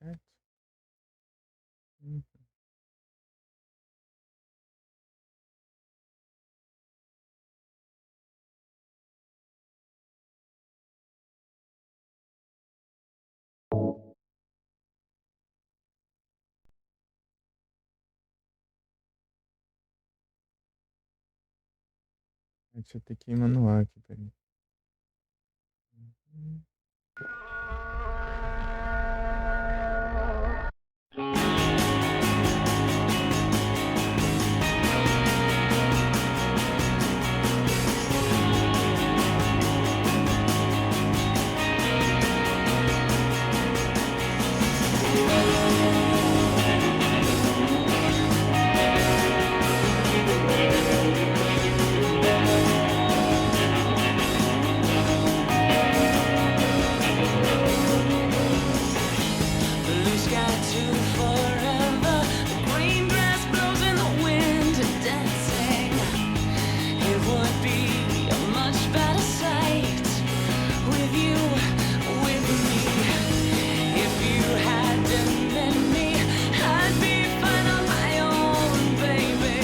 Evet. Hı. C'è chi non va che per Blue sky to forever. The green grass blows in the wind, dancing. It would be a much better sight with you, with me. If you hadn't met me, I'd be fine on my own, baby.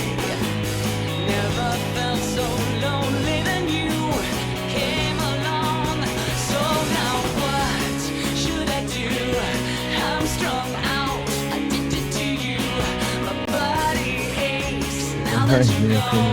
Never felt so lonely than you came along. So now what should I do? I'm strung out, addicted to you. My body aches now that Ay, you're mira gone. cómo.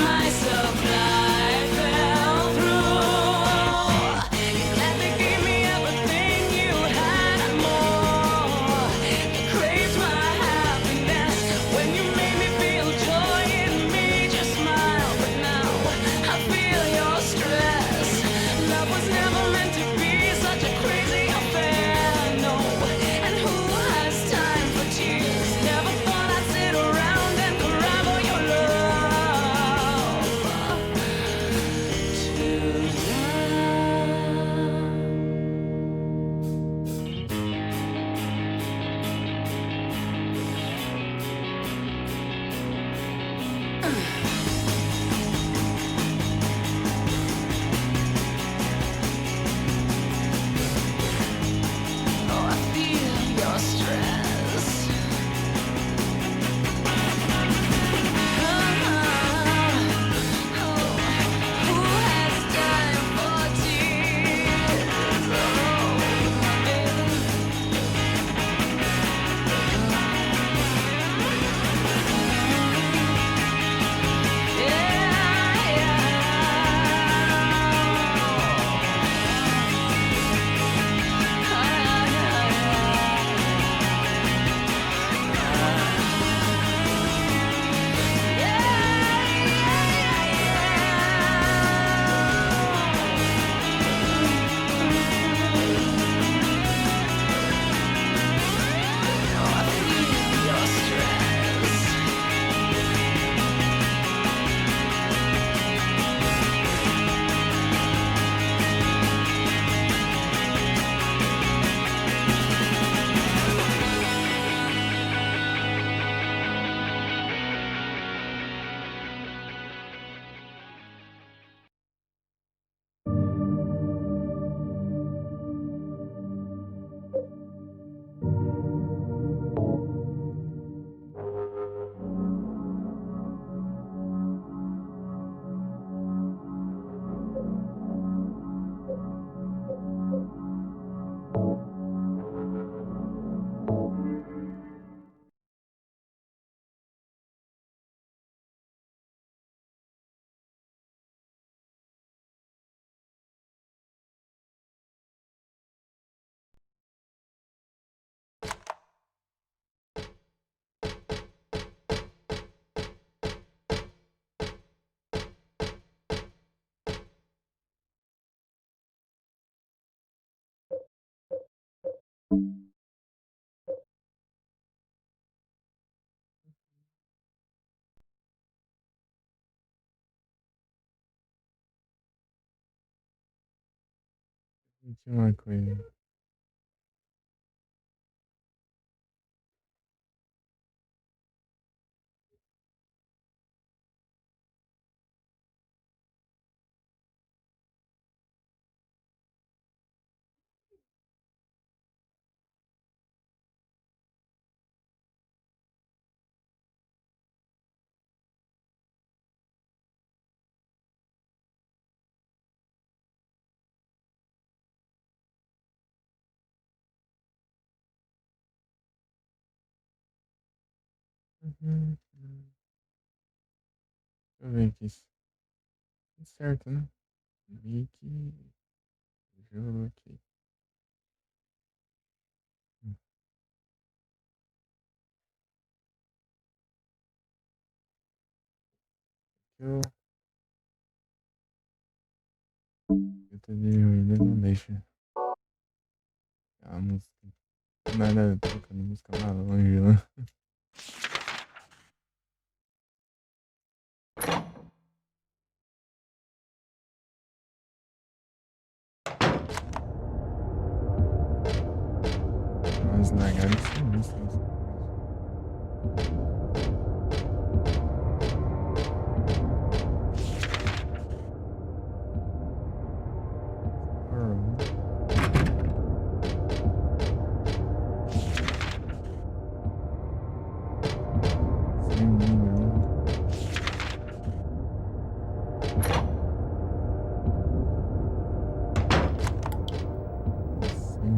My supply fell through. You gladly gave me everything you had and more. You craved my happiness when you made me feel joy in me. Just smile, but now I feel your stress. Love was never meant to be such a crazy affair, no. And who has time for tears? Never thought I'd sit around and cry for your love. Oh, I feel your stress. Who has time for tears? Oh, baby. Your stress. Última coisa. Uhum. Deixa eu ver aqui. Tudo certo, né? Mickey. Jogo aqui. Eu. Eu tô de ruído, não deixa. A música. Nada tocando música lá longe, lá. Umas lagadas sinistras. Sem nível. Sem.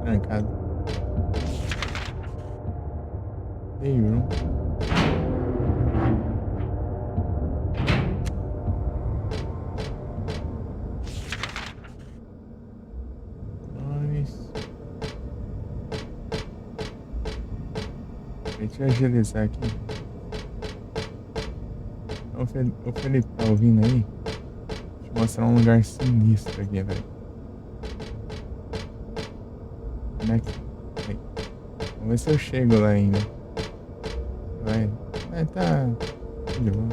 Trancado. Playroom. Nós. Deixa eu agilizar aqui. Ô Felipe, tá ouvindo aí? Deixa eu mostrar um lugar sinistro aqui, velho. Como é que. Aí. Vamos ver se eu chego lá ainda. Vai. Vai, tá. De boa.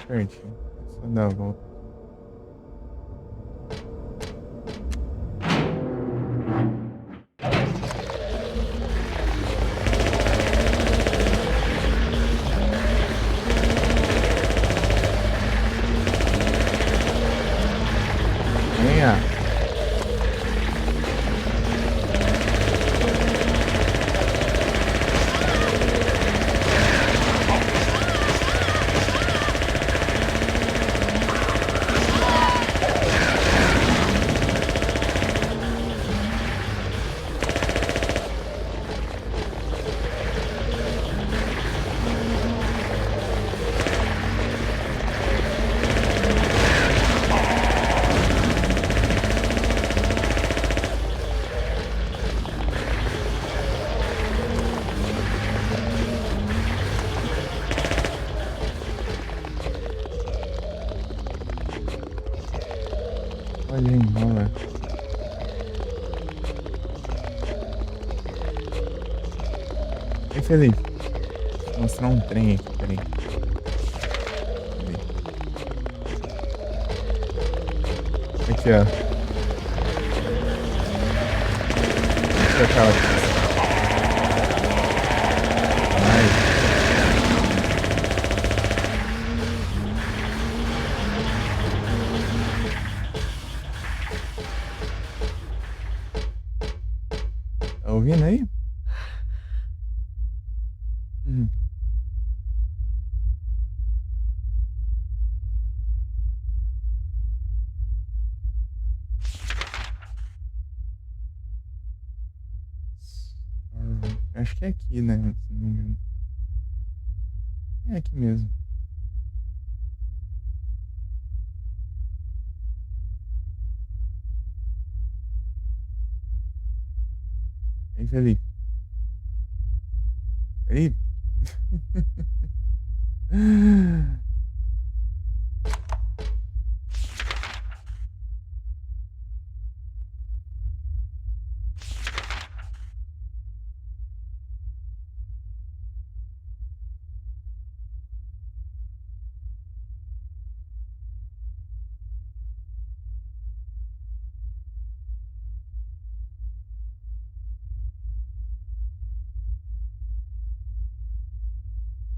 Pertinho. Só dar a volta. Venha. Pode ir embora. Ei, Felipe. Vou mostrar um trem aqui, peraí. Aqui, ó. Deixa eu falar. Ai. Tá ouvindo aí? Uhum. Acho que é aqui, né? Se não me engano. É aqui mesmo. Ei, Felipe. Felipe.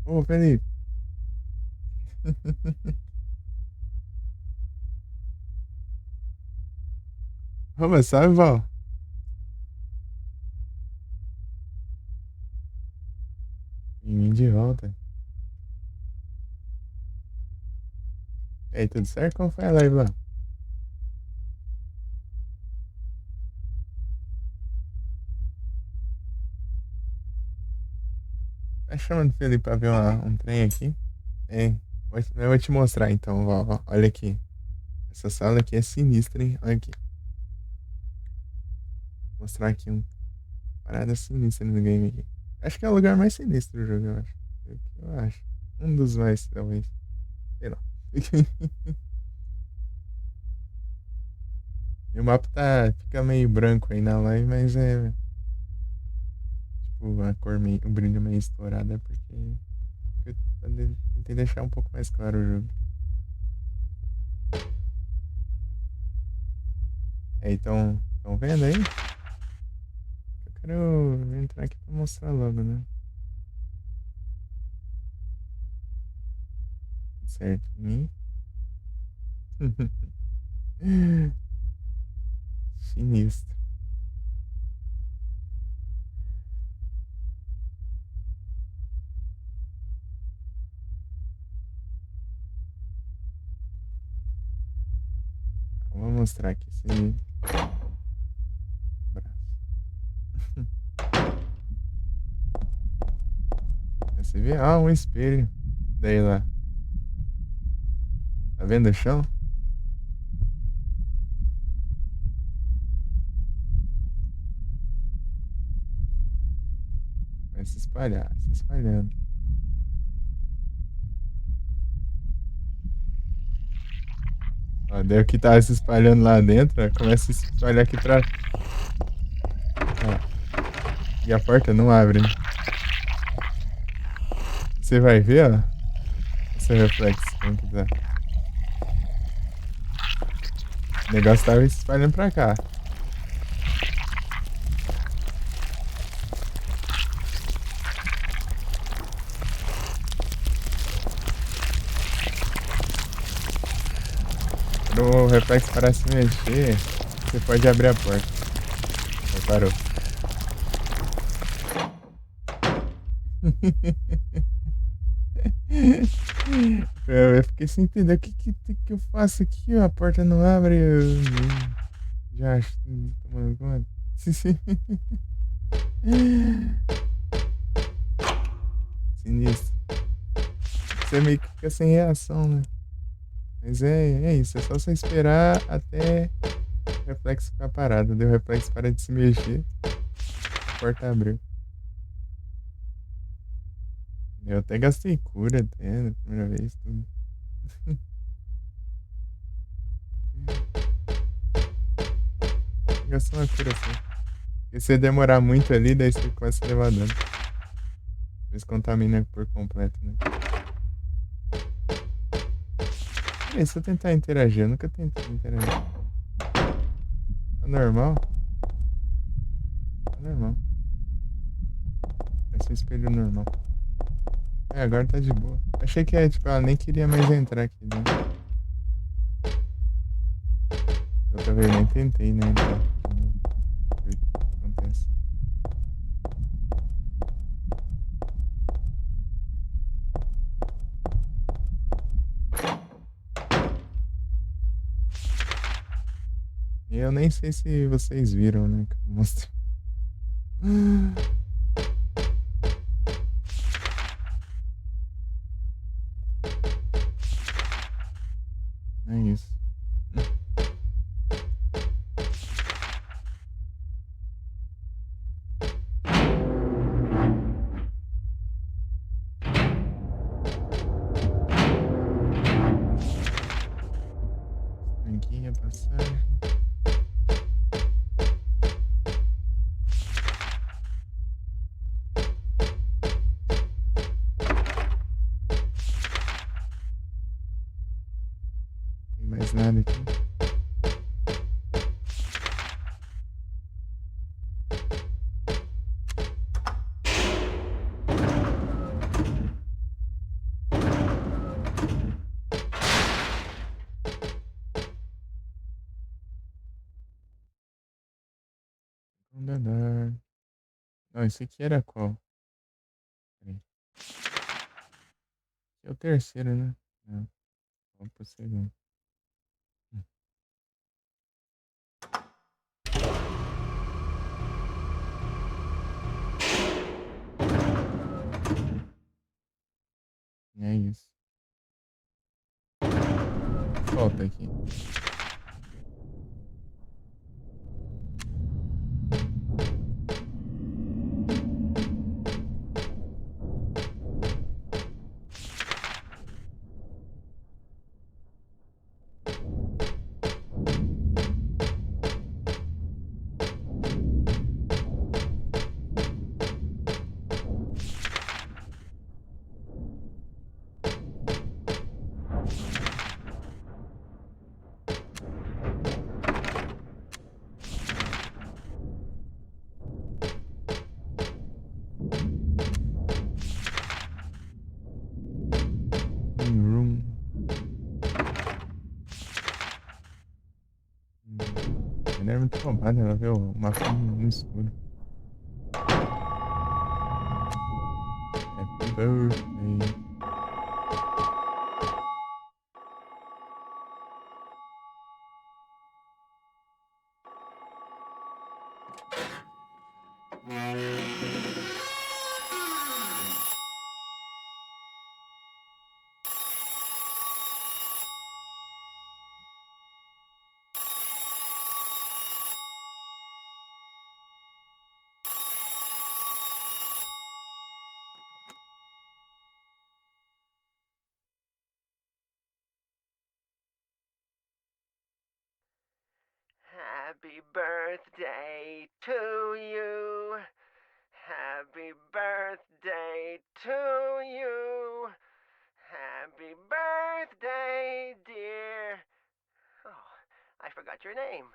Ô, Felipe. Vamos, salve, Val. E mim de volta. E aí, tudo certo? Como foi a live lá? Tá chamando o Felipe pra ver um trem aqui? É, eu vou te mostrar então, Val. Ó. Olha aqui. Essa sala aqui é sinistra, hein? Olha aqui. Vou mostrar aqui uma parada sinistra no game aqui. Acho que é o lugar mais sinistro do jogo, eu acho. Eu acho. Um dos mais, talvez. Sei lá. E o mapa fica meio branco aí na live, mas é. Tipo, a cor meio, o brilho meio estourado é porque eu tentei deixar um pouco mais claro o jogo. É, então, estão vendo aí? Eu quero entrar aqui pra mostrar logo, né? Certinho. Sinistro. Vou mostrar aqui esse braço. Você vê? Ah, um espelho. Daí lá. Tá vendo o chão? Vai se espalhar, se espalhando. Ó, daí o que tava se espalhando lá dentro, ó, começa a se espalhar aqui pra. Ó, e a porta não abre, né? Você vai ver, ó. O seu reflexo, como que tá. O negócio tava se espalhando pra cá. Quando o reflexo para se mexer, você pode abrir a porta. Reparou? Eu fiquei sem entender o que eu faço aqui, ó. A porta não abre. Eu já acho. Tomando conta. Sinistro. Você meio que fica sem reação, né? Mas é isso. É só você esperar até o reflexo ficar parado. Daí o reflexo para de se mexer. A porta abriu. Eu até gastei cura até na primeira vez, tudo. Gastou uma cura só. Porque se demorar muito ali, daí você começa a levar dano. Depois contamina por completo, né? Peraí, se eu tentar interagir, eu nunca tentei interagir. Tá normal? Tá normal. Vai ser espelho normal. É, agora tá de boa. Achei que tipo, ela nem queria mais entrar aqui dentro. Outra vez nem tentei, né? Entrar. Ver o que acontece. E eu nem sei se vocês viram, né? Que eu mostrei. É isso. Tranquinha, passagem. Andadar. Não, esse aqui era qual? Peraí. Esse é o terceiro, né? Não, vamos pro segundo. É isso. Falta aqui. Room. Ele era muito roubado, ela viu uma fome no escuro. Happy birthday. Happy birthday to you. Happy birthday to you. Happy birthday, dear. Oh, I forgot your name.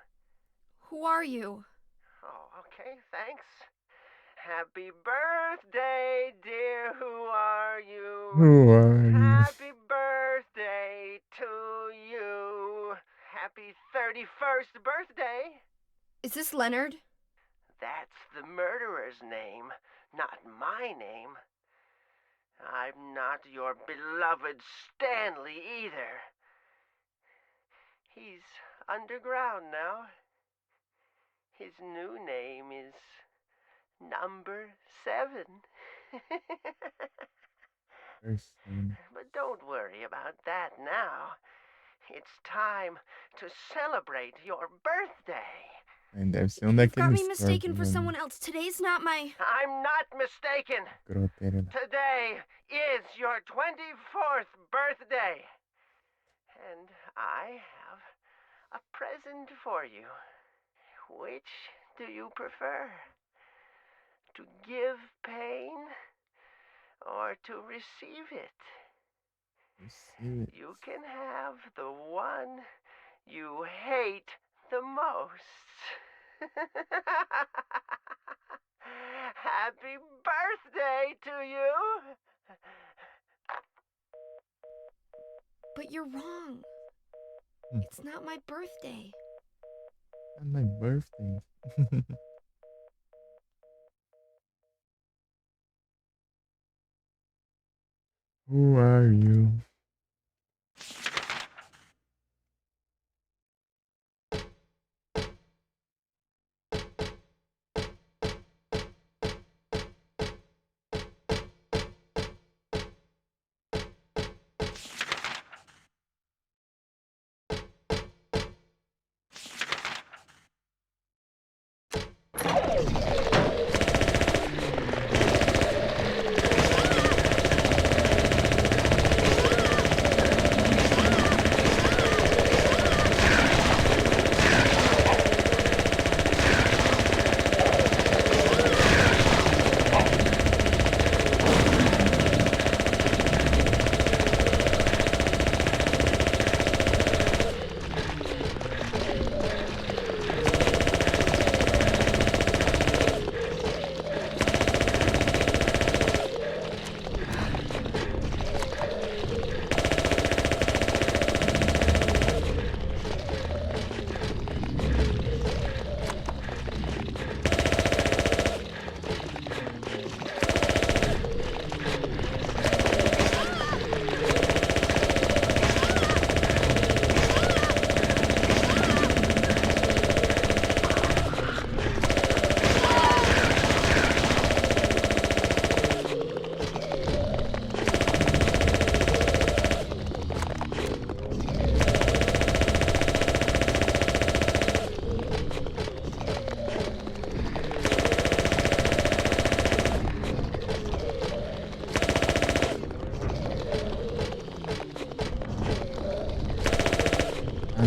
Who are you? Oh, okay, thanks. Happy birthday, dear. Who are you? Who are you? Happy birthday to you. Happy 31st birthday. Is this Leonard? That's the murderer's name, not my name. I'm not your beloved Stanley either. He's underground now. His new name is Number 7. Person. But don't worry about that now. It's time to celebrate your birthday. Deve ser You've got daqueles me mistaken for corpos, someone else. Today's not my... I'm not mistaken. Groteiro. Today is your 24th birthday. And I have a present for you. Which do you prefer? To give pain or to receive it? Receive it. You can have the one you hate the most. Happy birthday to you! But you're wrong. Hmm. It's not my birthday. On my birthday. Who are you?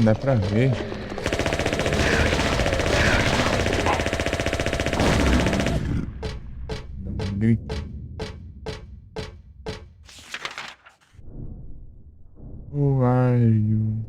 dá pra ver. Dá um grito. Who are you?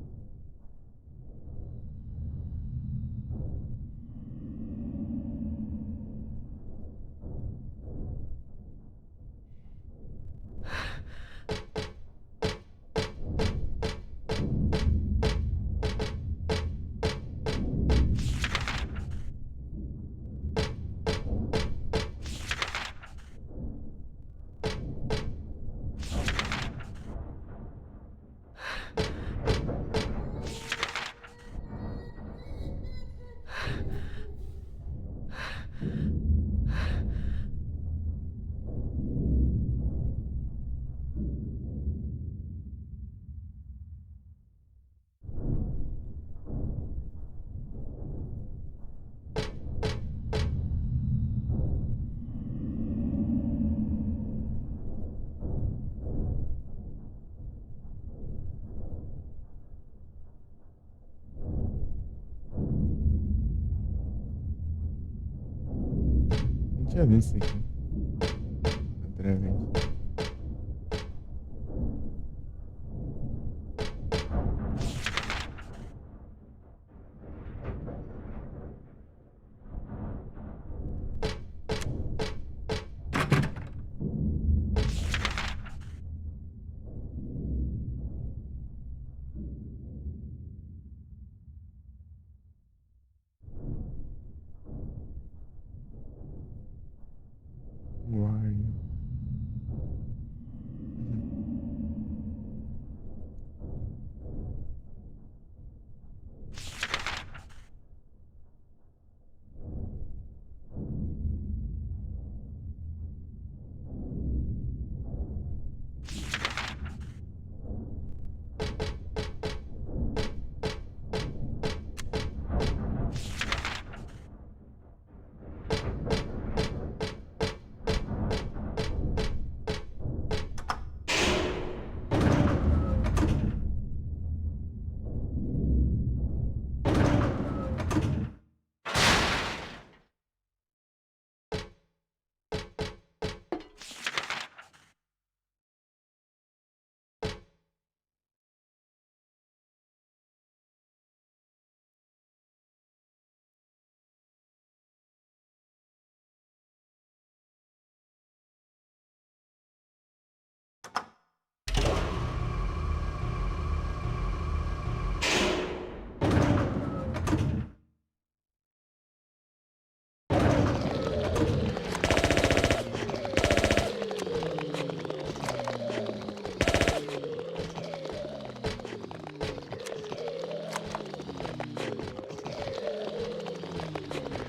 A gente já viu isso aqui outra vez. Who are you?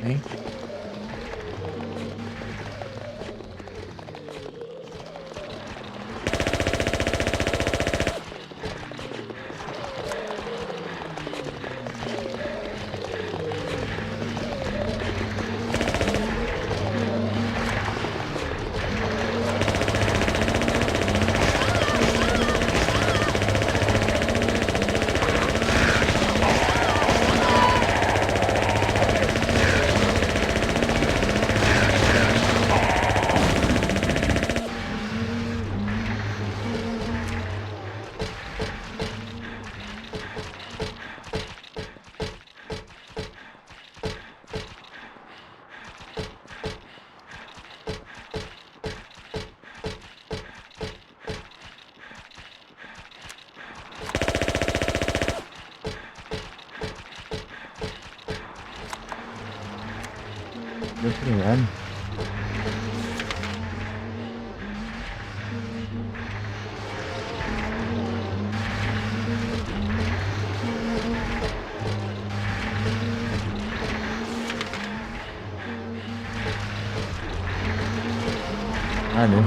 Hein? Do outro lado. Valeu.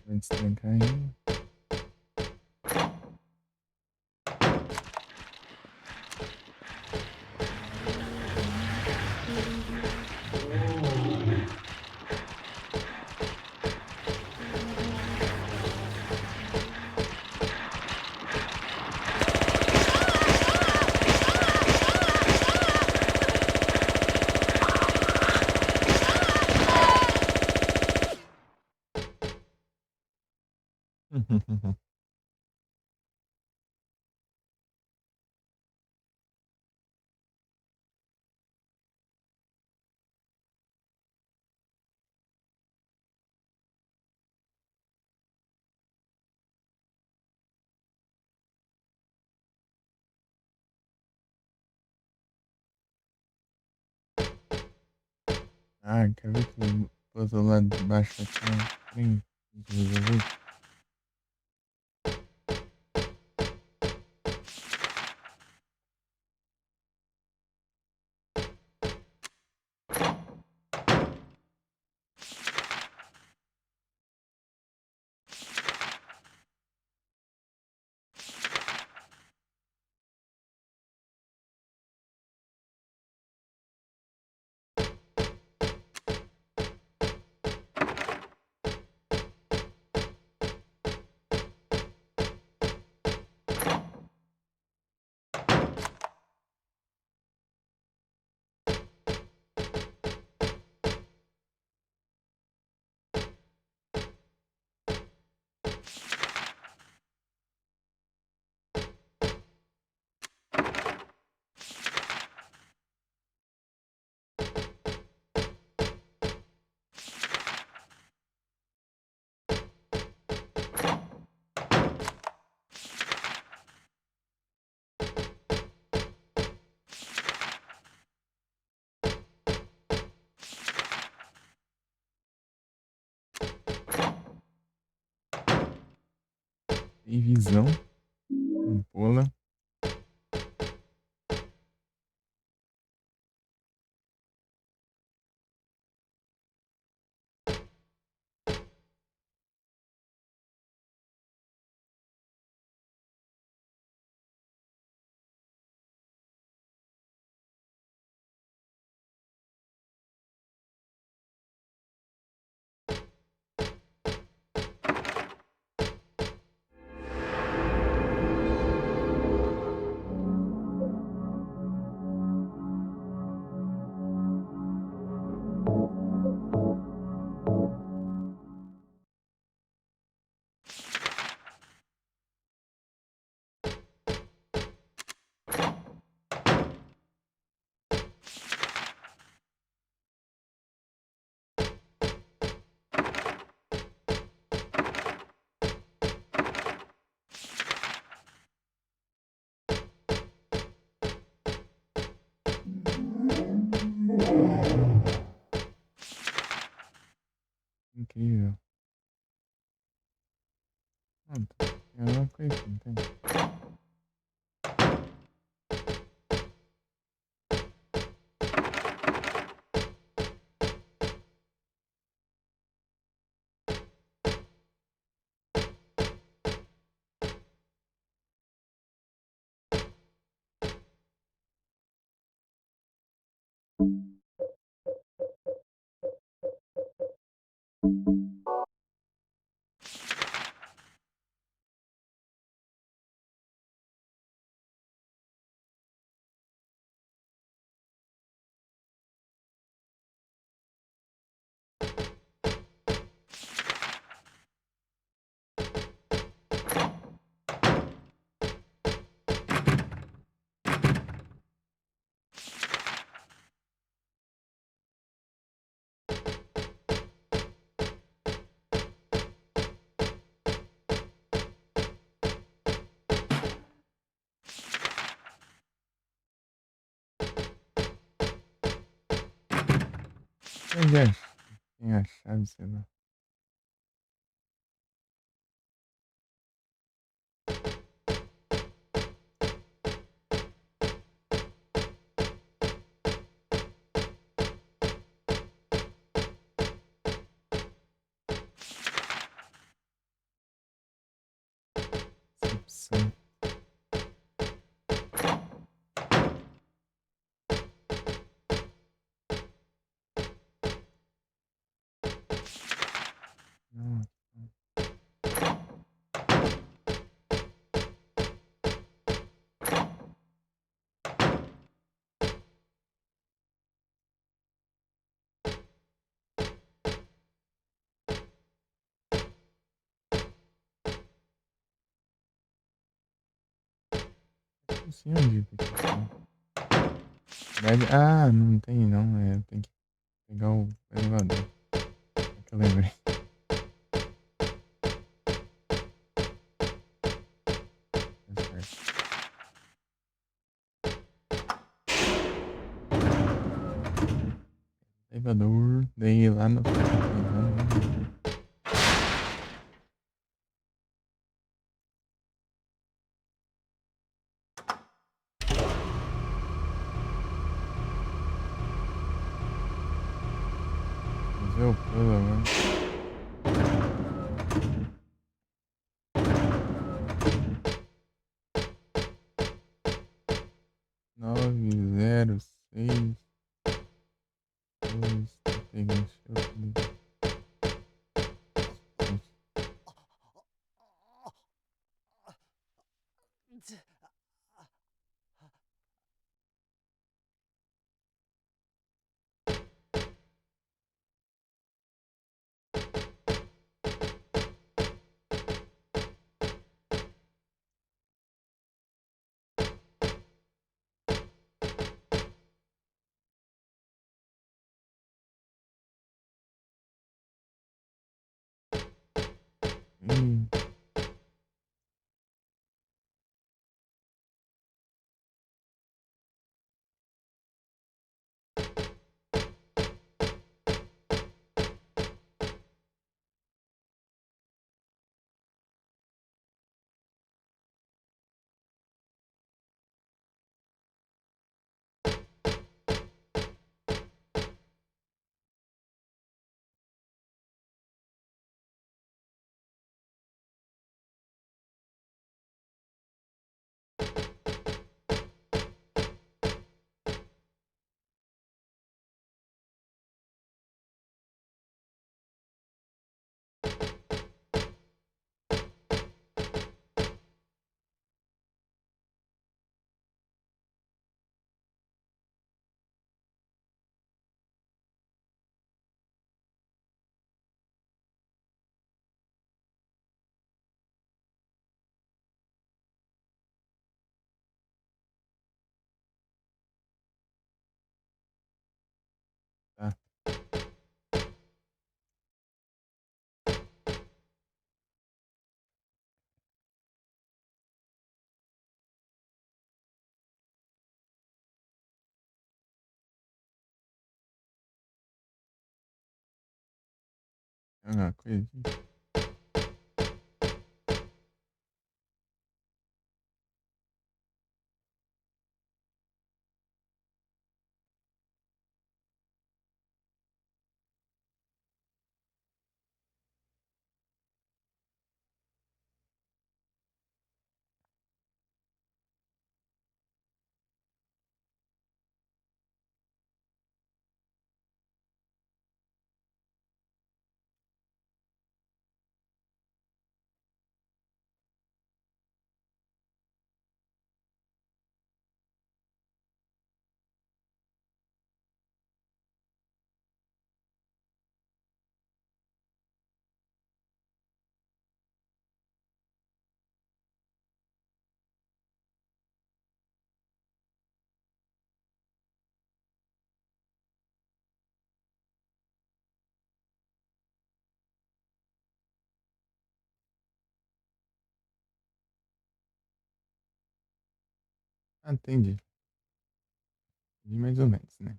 Vai destrancar ainda. Ah, quer ver que o puzzle lá de baixo vai ficar um trem de resolver? Tem visão. Ampola. Incrível. Pronto. É uma coisa, não tem? Onde é? Tem a chave, sei lá. ação. Não, não sei onde tá a questão. Ah, não tem não. Tem que pegar o elevador. É que eu lembrei. Tá certo. Elevador, daí lá no. Vamos ver o pulo agora. Nove, zero, seis, dois, tá pegando cheiro. Hum. Tá. Ah, coisa. Ah, entendi. Entendi mais ou menos, né?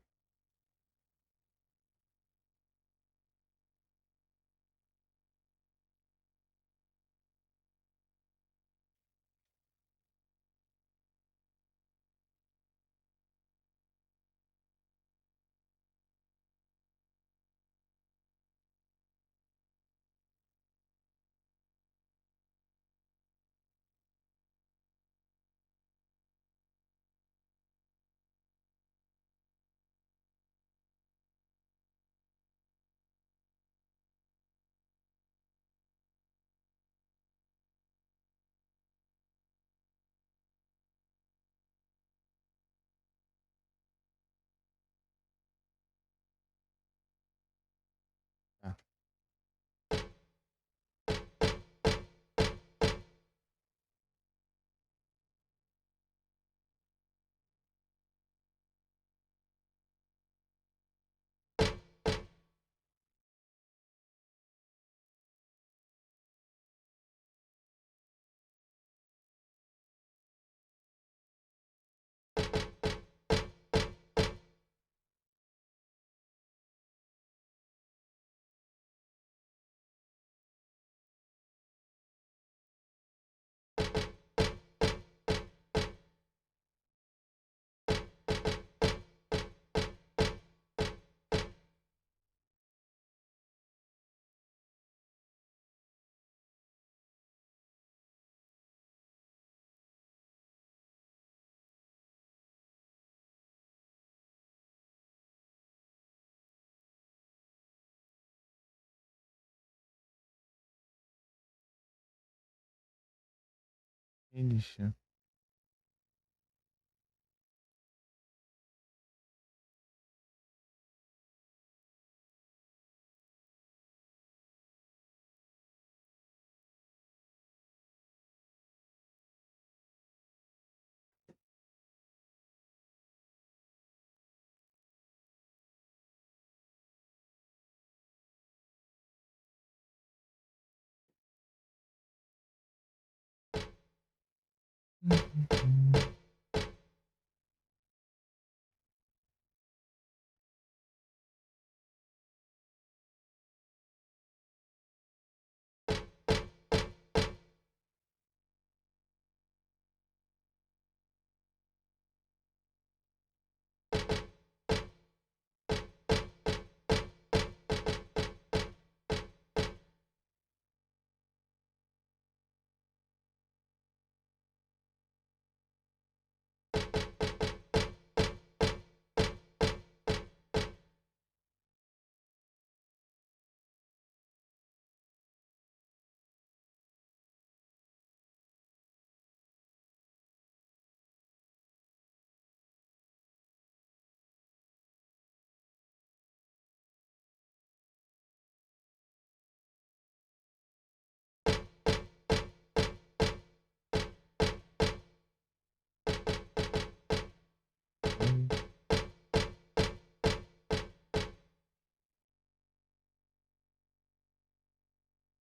Cheio de chão.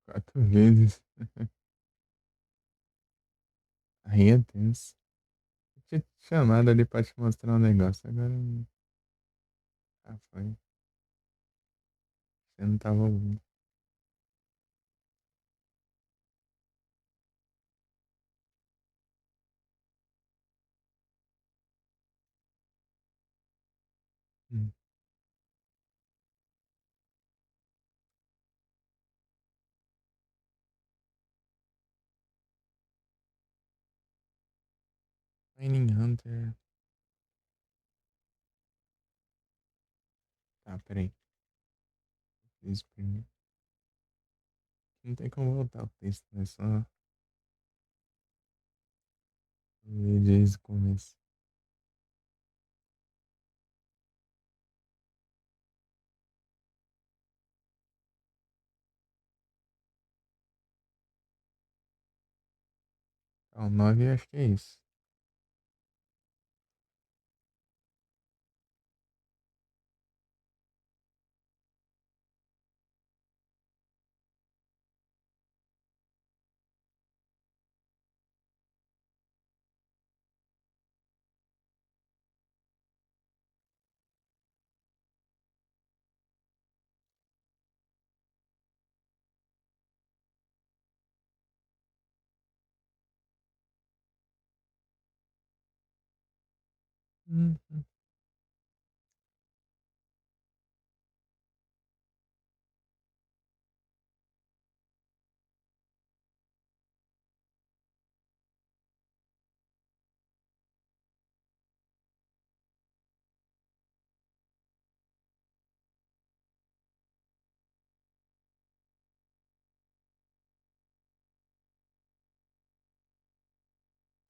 Quatro vezes. Aí é tenso. Eu tinha te chamado ali pra te mostrar um negócio, agora já foi. Você não tava ouvindo. Hum. Mining Hunter. Tá, peraí. Fiz primeiro. Não tem como voltar o texto, é só ler desde o começo. Tá, o 9 acho que é isso. Hum.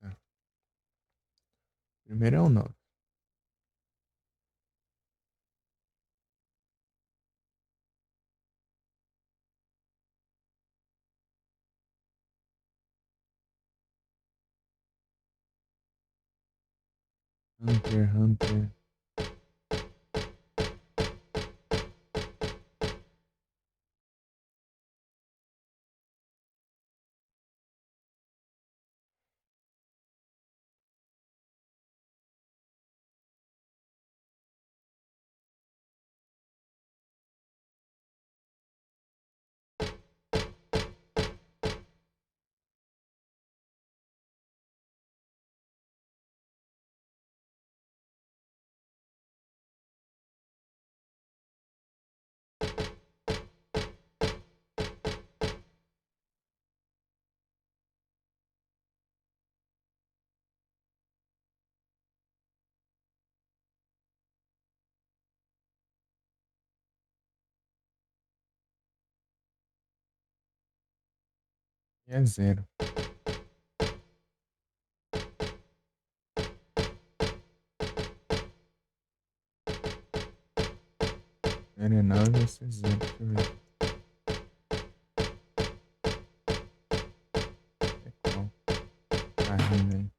Tá. Primeiro é o 9. Hunter, Hunter. E é 0. 0 é 9, vai ser 0. Deixa eu ver. É qual? Tá rindo aí.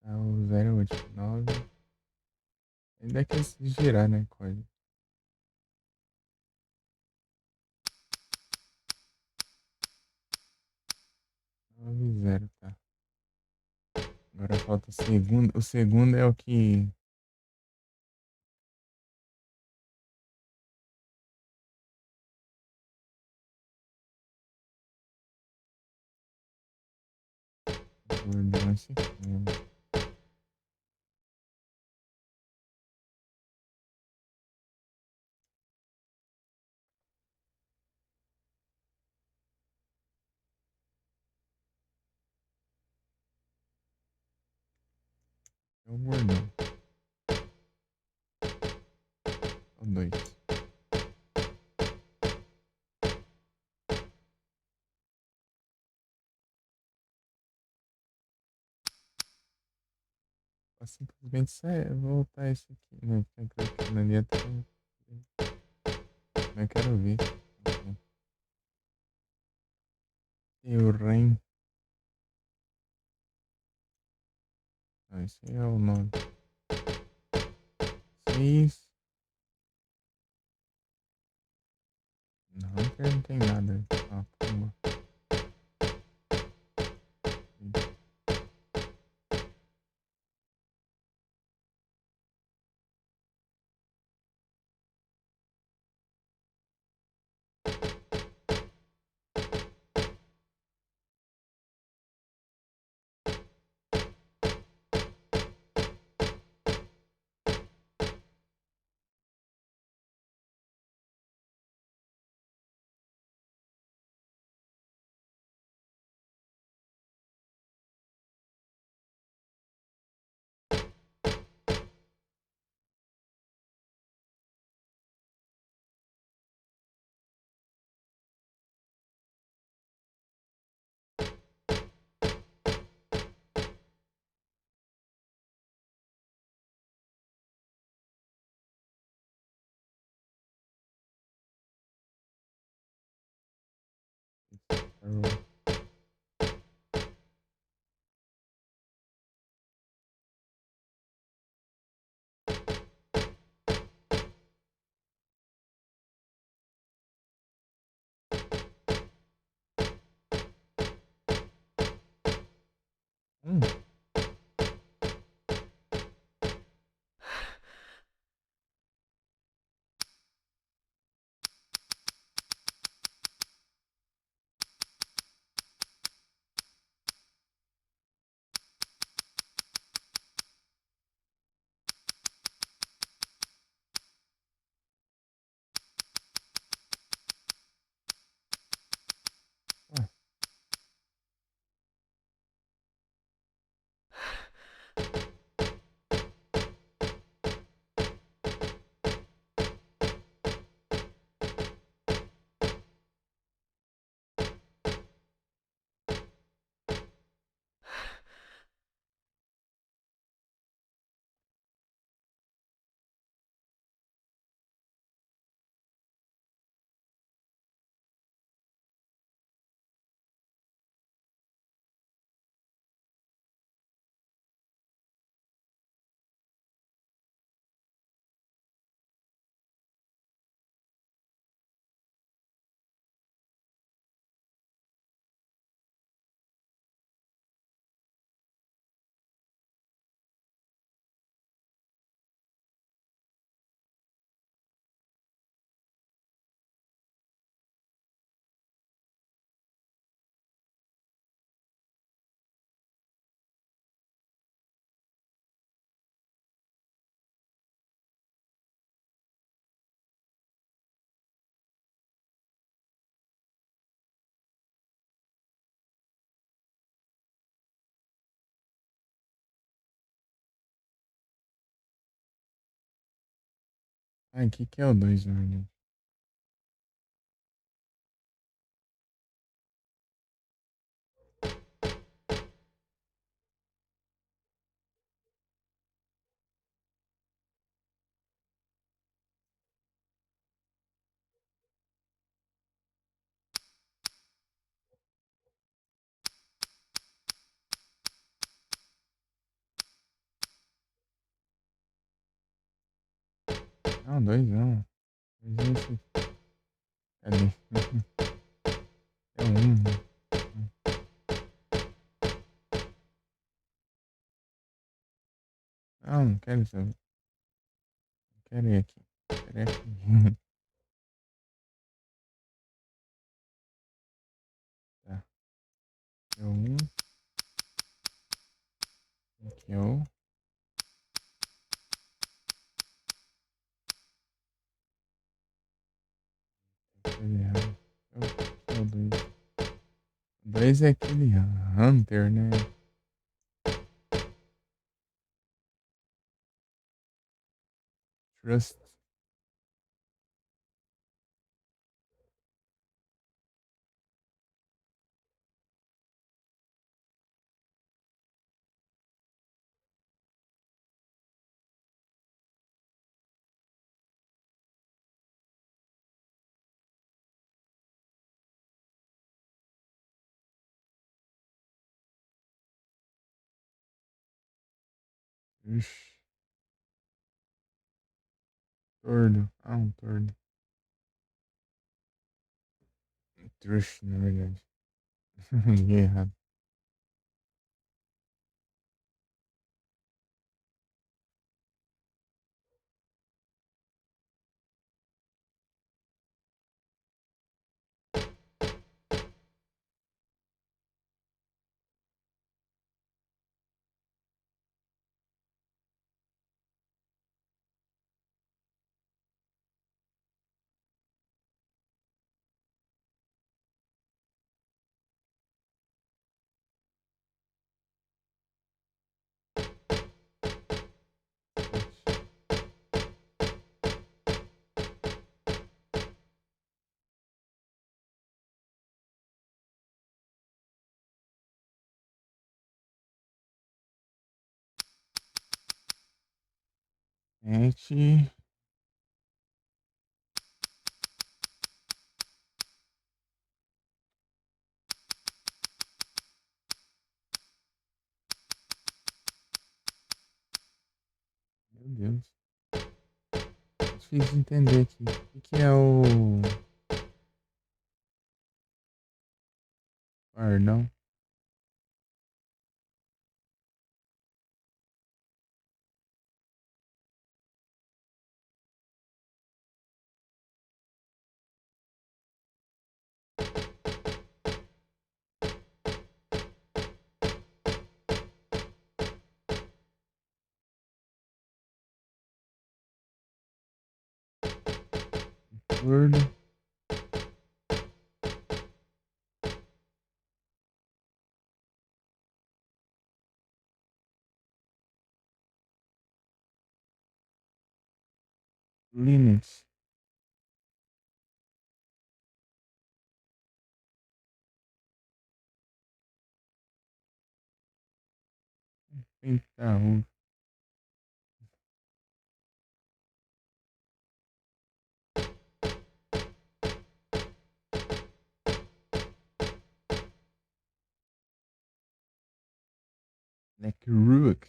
Tá, o 0 é o último. 9. Ainda quer se girar, né, Código? 9 0, tá. Agora falta o segundo. O segundo é o que. Gordão se queima. É o gordão. O 2. Posso simplesmente sair, voltar esse aqui, né? Ficar clicando ali até. Eu quero ver. E o Ren. Ah, esse aí é o 9. 6. Hunter não tem nada. Ah, pula. Arrow. Hum. Ué. Ah, aqui que é o 2, na verdade. Não, dois não. Dois é esse aqui. Cadê? É um. Não, não quero isso. Não quero ir aqui. Quero ir aqui. Tá. É um. Aqui é o. Aquele errado. É o dois. O dois é aquele Hunter, né? Trust. Ixi. Tordo. Ah, um tordo. Trush, na verdade. Liguei errado. Sete. Meu Deus. Difícil de entender aqui. O que é o. Pardão. Tordo. Linux. Pentahu. Neckrook.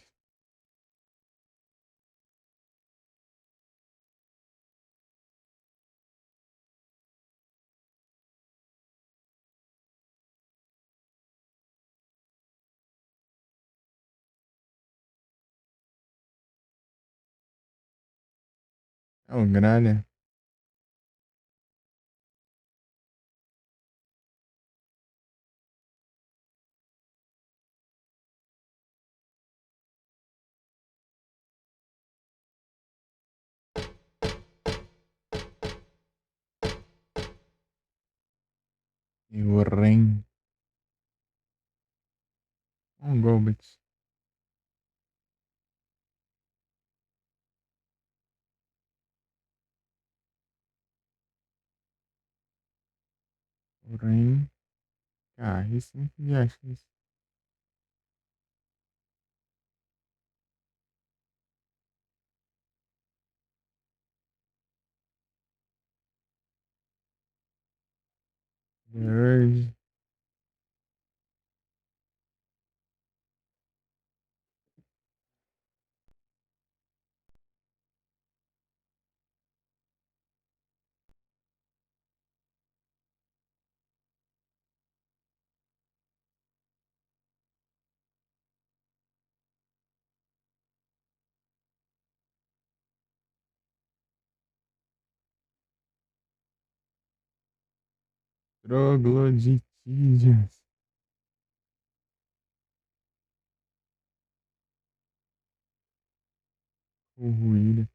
É o gralha. E o Ren. Um Golbit. O Ren. Ah, isso sempre acha isso. Urge. Trogloditídeas. Corroída.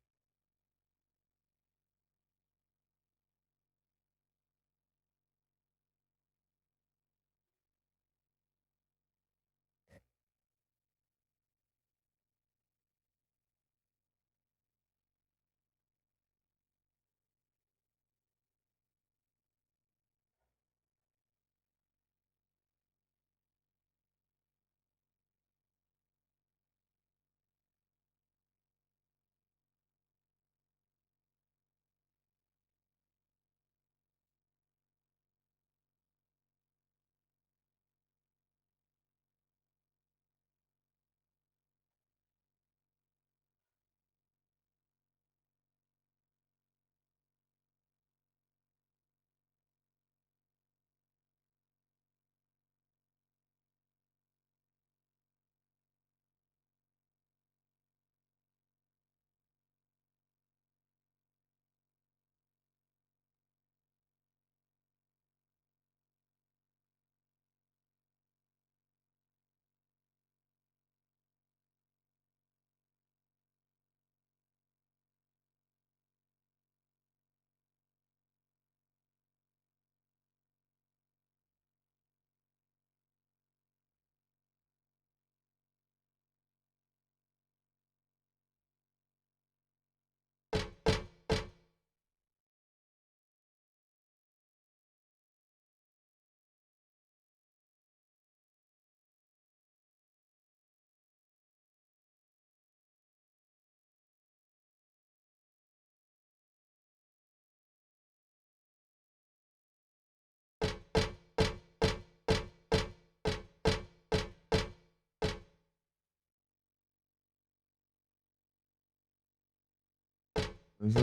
Mas eu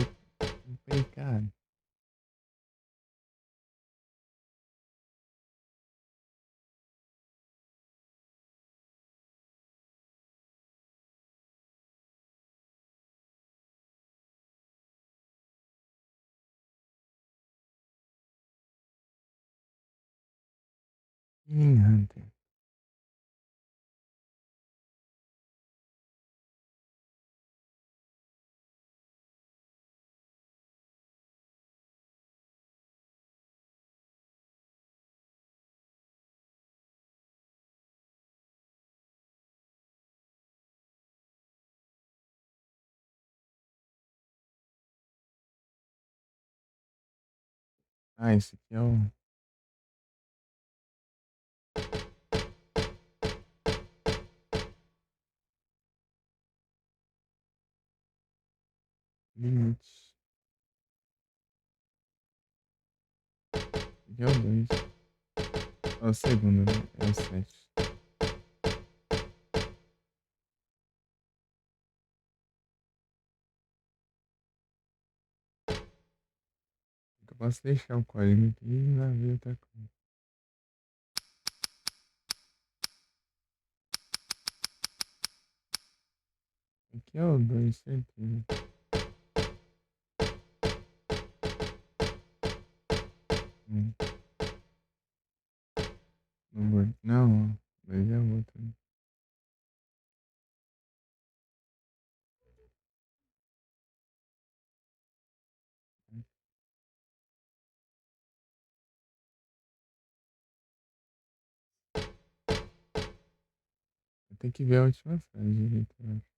comprei, cara. Hunter. Ah, esse aqui é o. Limite. Esse aqui é o 2. É o segundo, né? É o 7. Eu posso deixar o código aqui e lá ver outra coisa. Aqui é o 2, certeza. Hum. Não vou. Não, ó. 2 é o outro. Eu tenho que ver a última frase direito, eu acho.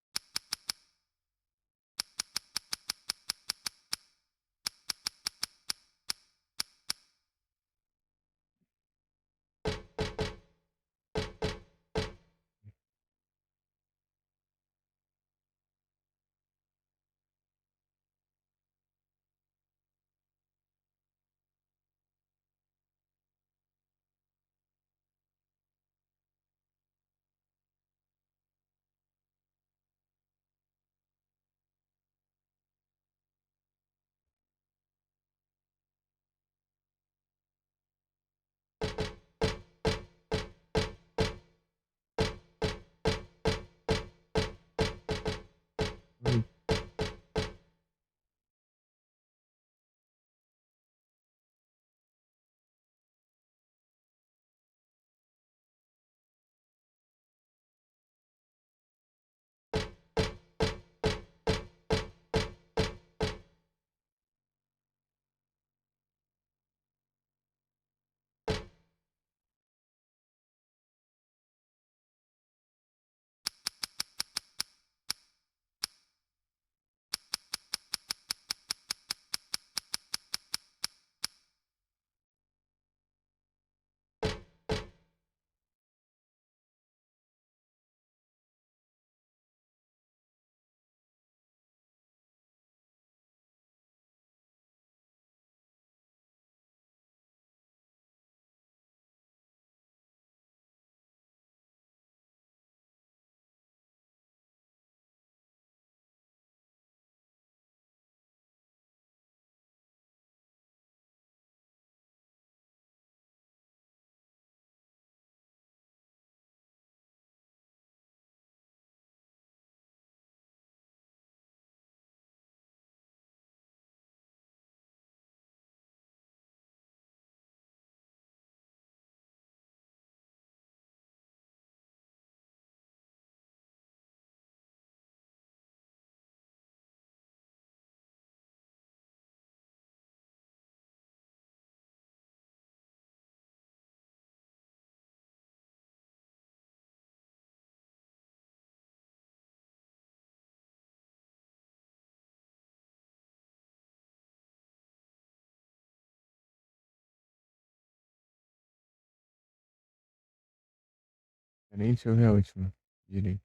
Peraí, deixa eu ver a última. Direito.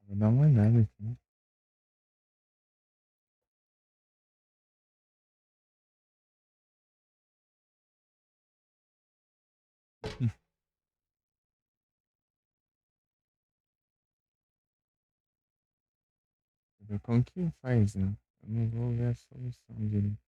Vou dar uma olhada aqui. Deixa eu ver como que faz, né? Eu não vou ver a solução direito.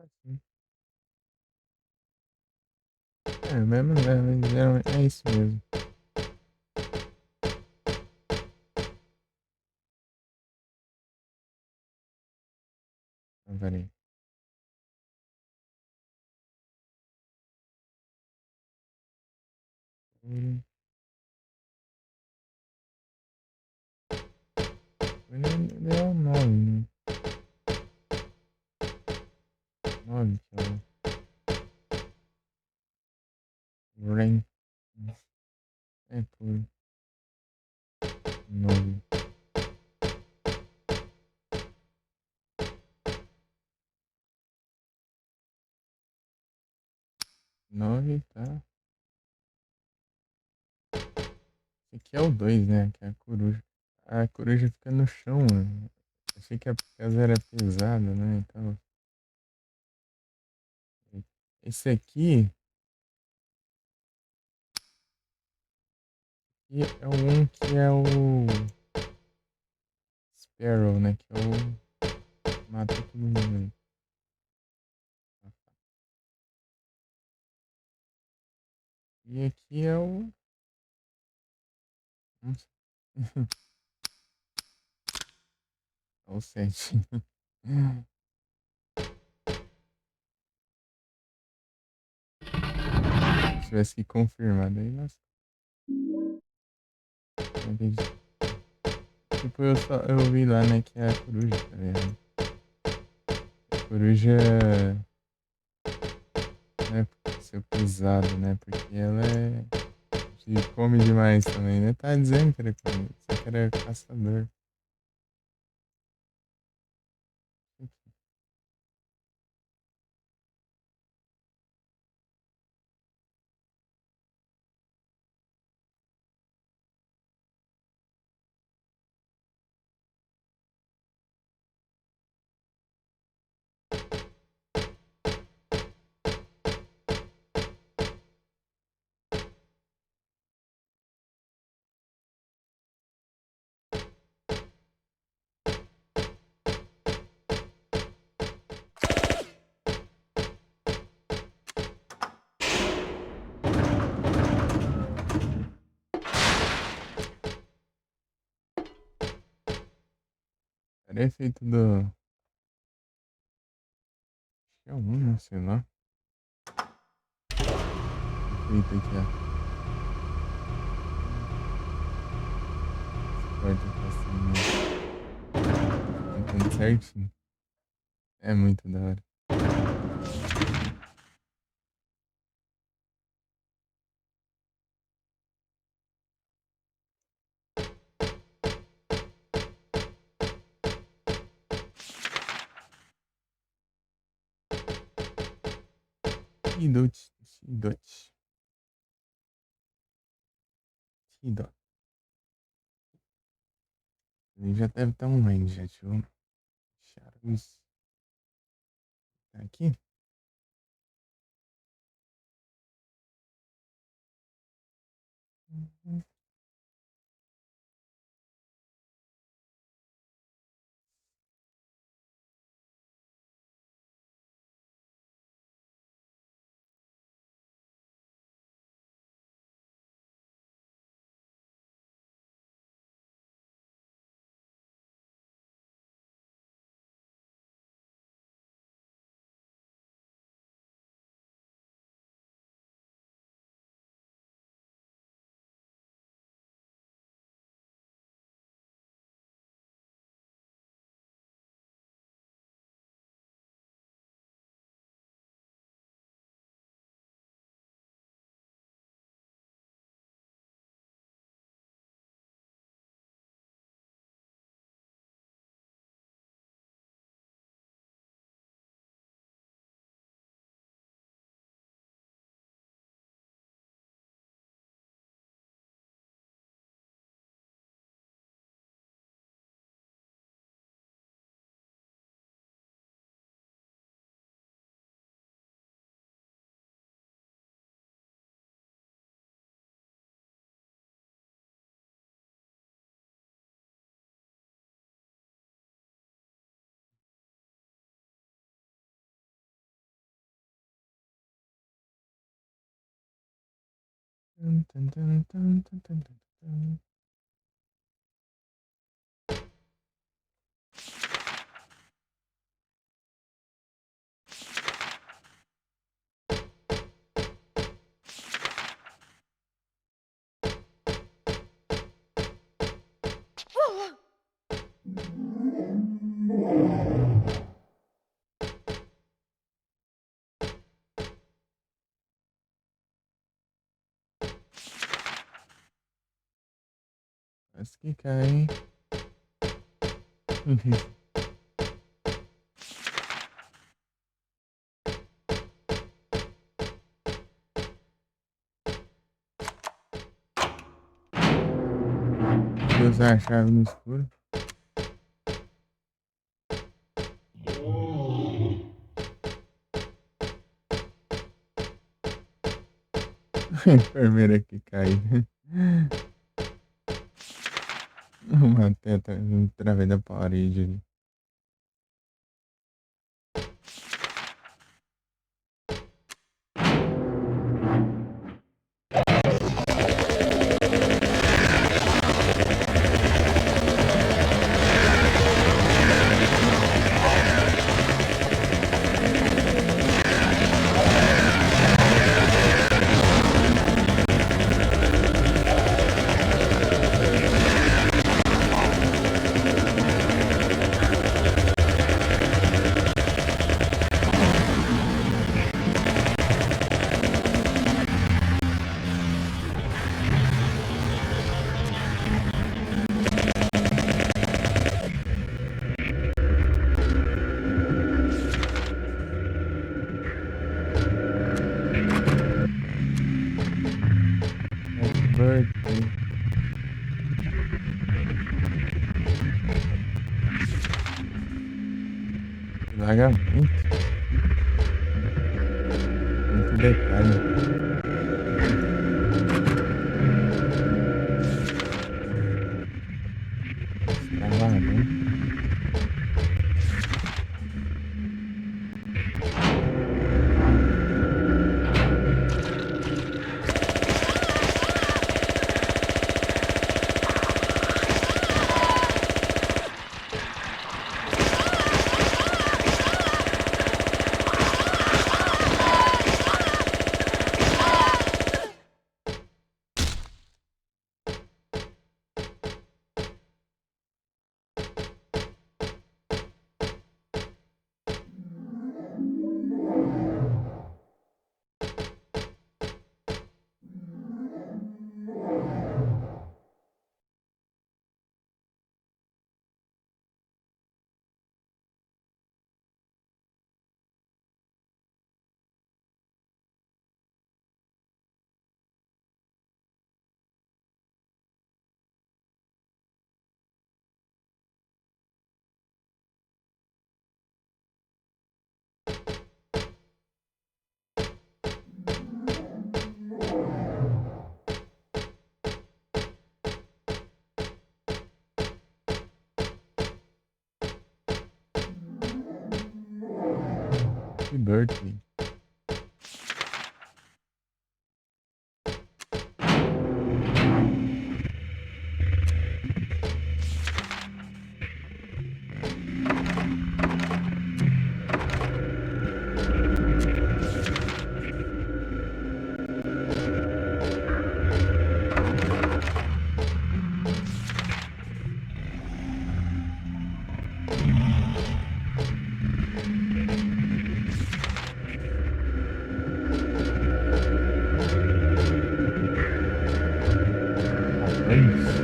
Assim. É, mesmo, geralmente é isso mesmo. Ah, peraí. Deu 9, né? 9, que é o Rain. É por 9. 9, tá? Esse aqui é o 2, né? Que é a coruja. A coruja fica no chão, mano. Achei que a casa era pesada, né? Então, Esse aqui é um que é o Sparrow, né? Que é o mata todo mundo aí. E aqui é o... É o 7. Se tivesse que confirmar, daí nossa. Não entendi. Tipo, eu vi lá, né, que é a coruja, tá ligado? A coruja não é por ser pesado, né? Porque ela come demais também, né? Tá dizendo que era come, só que era caçador. Era efeito do... Acho que é um, né? Sei lá. Efeito aqui, ó. Corta passando. Contando certinho. É muito da hora. Tidot. Tidot. Tidot. Ele já deve estar online, já. Deixa eu deixar isso. Tá aqui? Tum, tum, tum, tum, tum, tum, tum, tum. Quase que cai, hein? Vou usar a chave no escuro. A enfermeira aqui caída. Uma teta através da parede ali. Happy birthday. Que largamento. Muito detalhe. Extravagante. Happy birthday. Parabéns.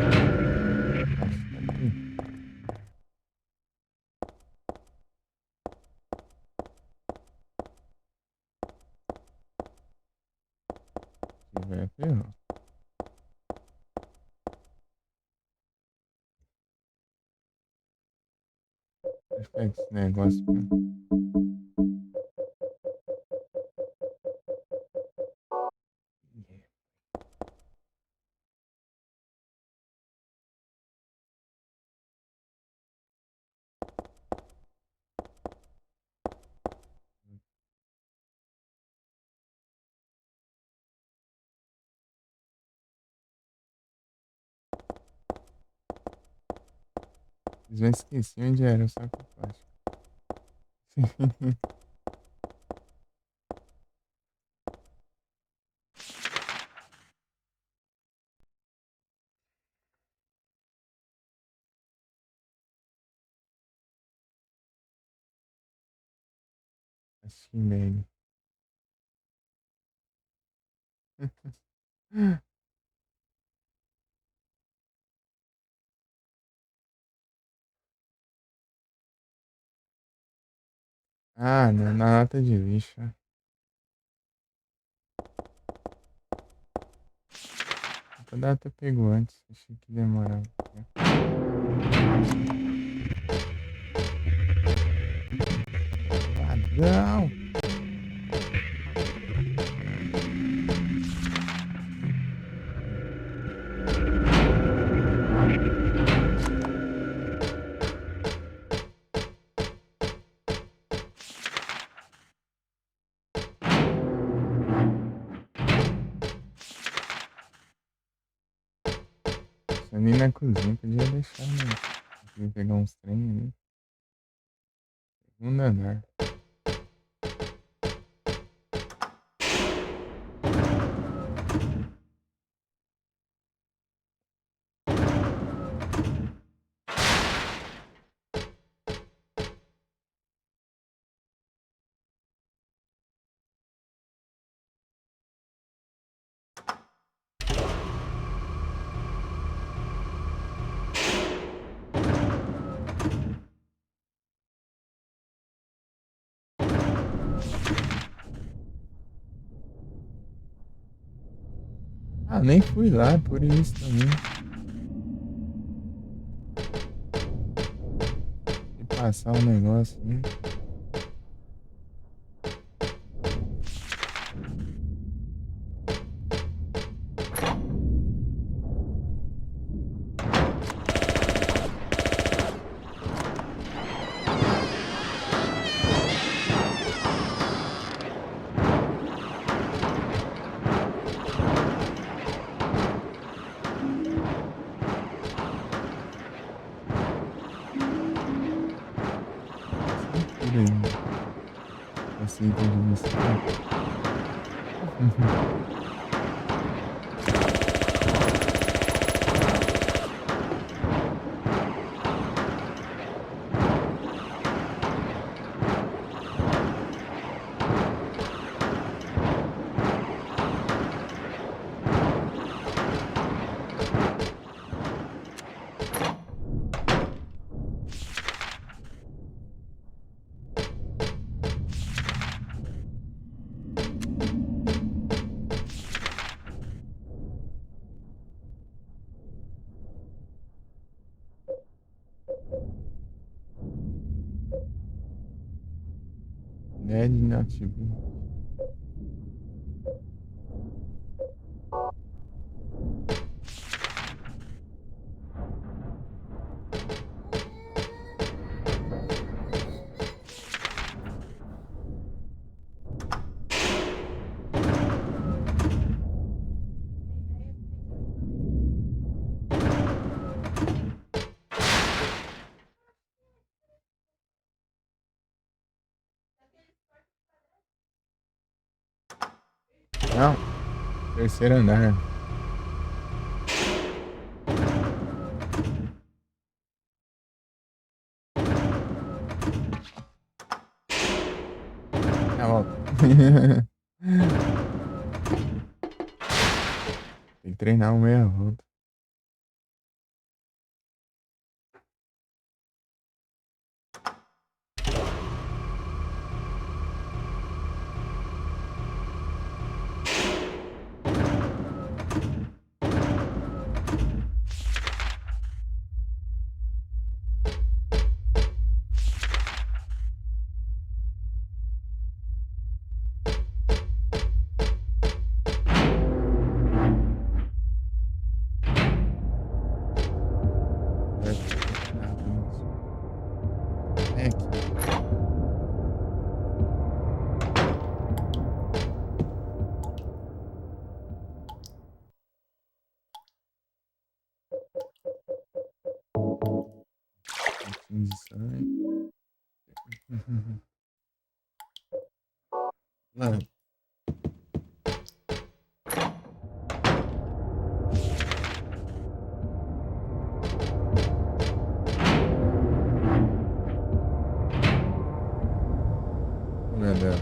Bastante. Se tiver, ferrou. Deixa eu pegar esse negócio. Já esqueci onde era o saco plástico. Achei, velho. Ah, na lata de lixo. A data pegou antes. Achei que demorava. Ladrão! Ali na cozinha, podia deixar, né? Podia pegar uns trem ali. Segundo andar. Ah, nem fui lá, por isso também. E passar o negócio, né? Por aí. Aceita de você. Dead nativo. Não. Terceiro andar. Tá bom. Tem que treinar um meia volta. É aqui. Pouquinho de sangue. Não. Meu Deus.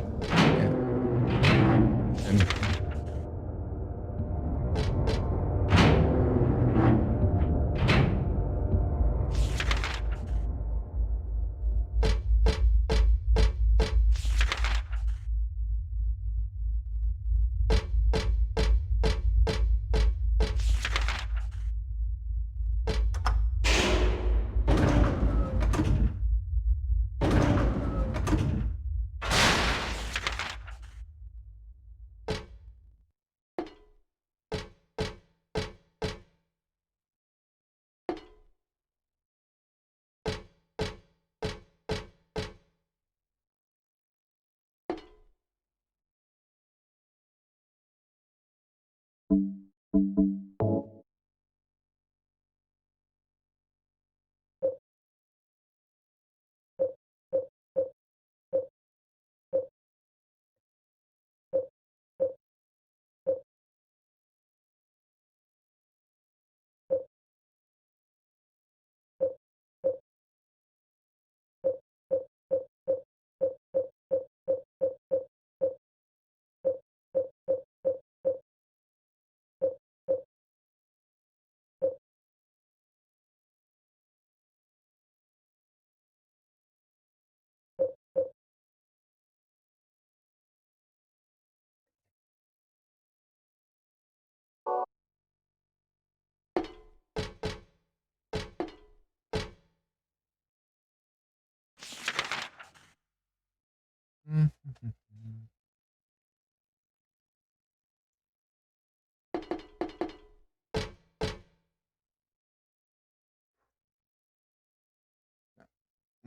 O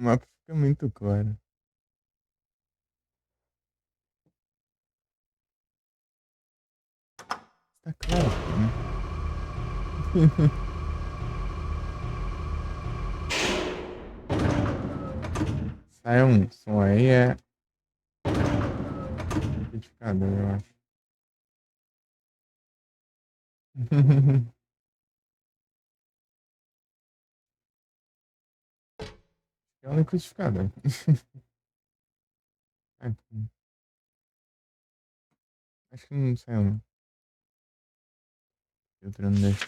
mapa fica muito claro. Tá claro, né? Sai um som aí, é liquidificador, eu acho. É um liquidificador. Aqui. Acho que não saiu, não. Filtrando nesse.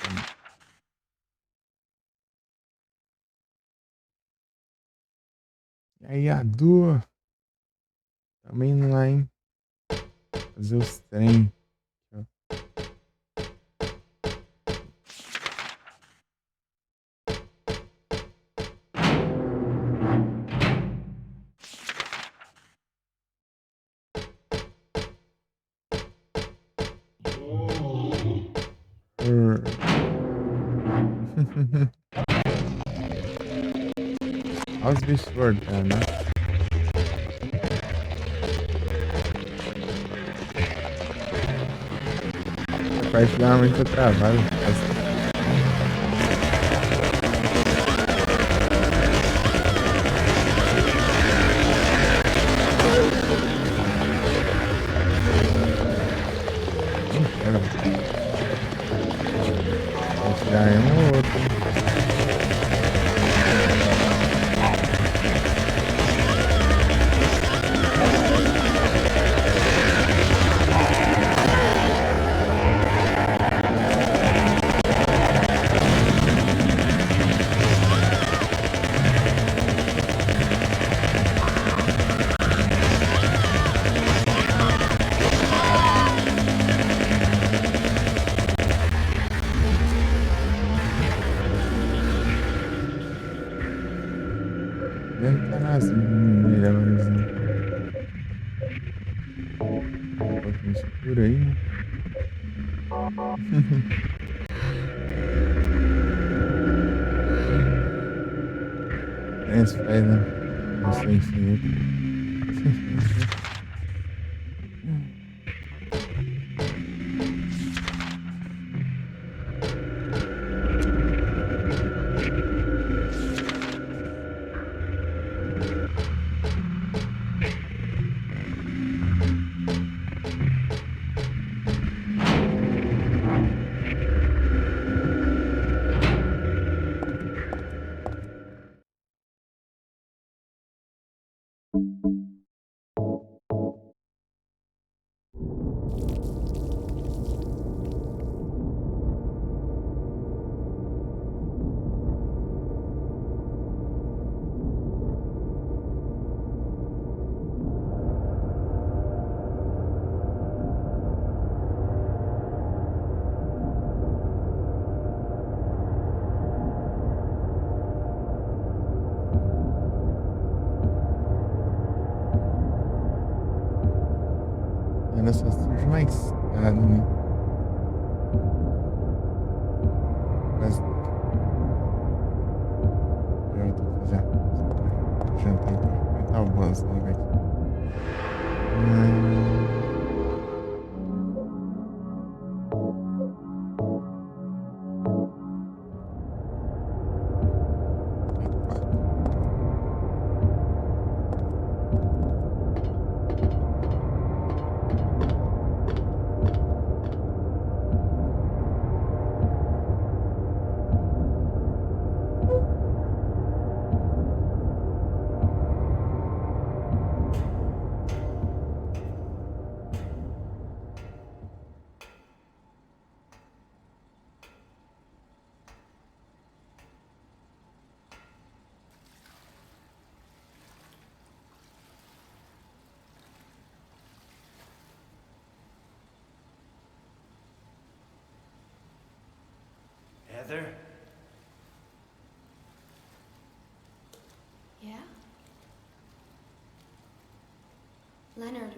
E aí, Adu? Também indo lá, hein? Fazer os trem. Olha os bichos voltando, né? A parte dá muito trabalho. Vou tirar um ou outro. Deve estar nas melhores, né? Um pouquinho escuro aí, né? Tem esse pés, né? Isso é infinito. Ela só surge mais caro, né? Quase. Eu tô fazendo. Tô jantando pra comentar algumas logo aqui. Heather? Yeah? Leonard,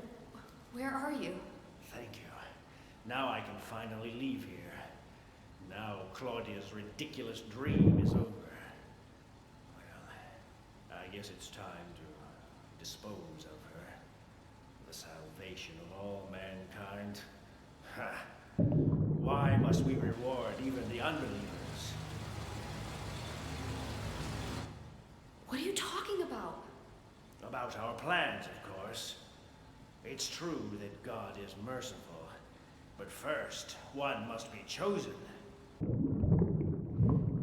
where are you? Thank you. Now I can finally leave here. Now Claudia's ridiculous dream is over. Well, I guess it's time to dispose of her. The salvation of all mankind. Ha! Why must we reward even the unbelievers? What are you talking about? About our plans, of course. It's true that God is merciful, but first, one must be chosen.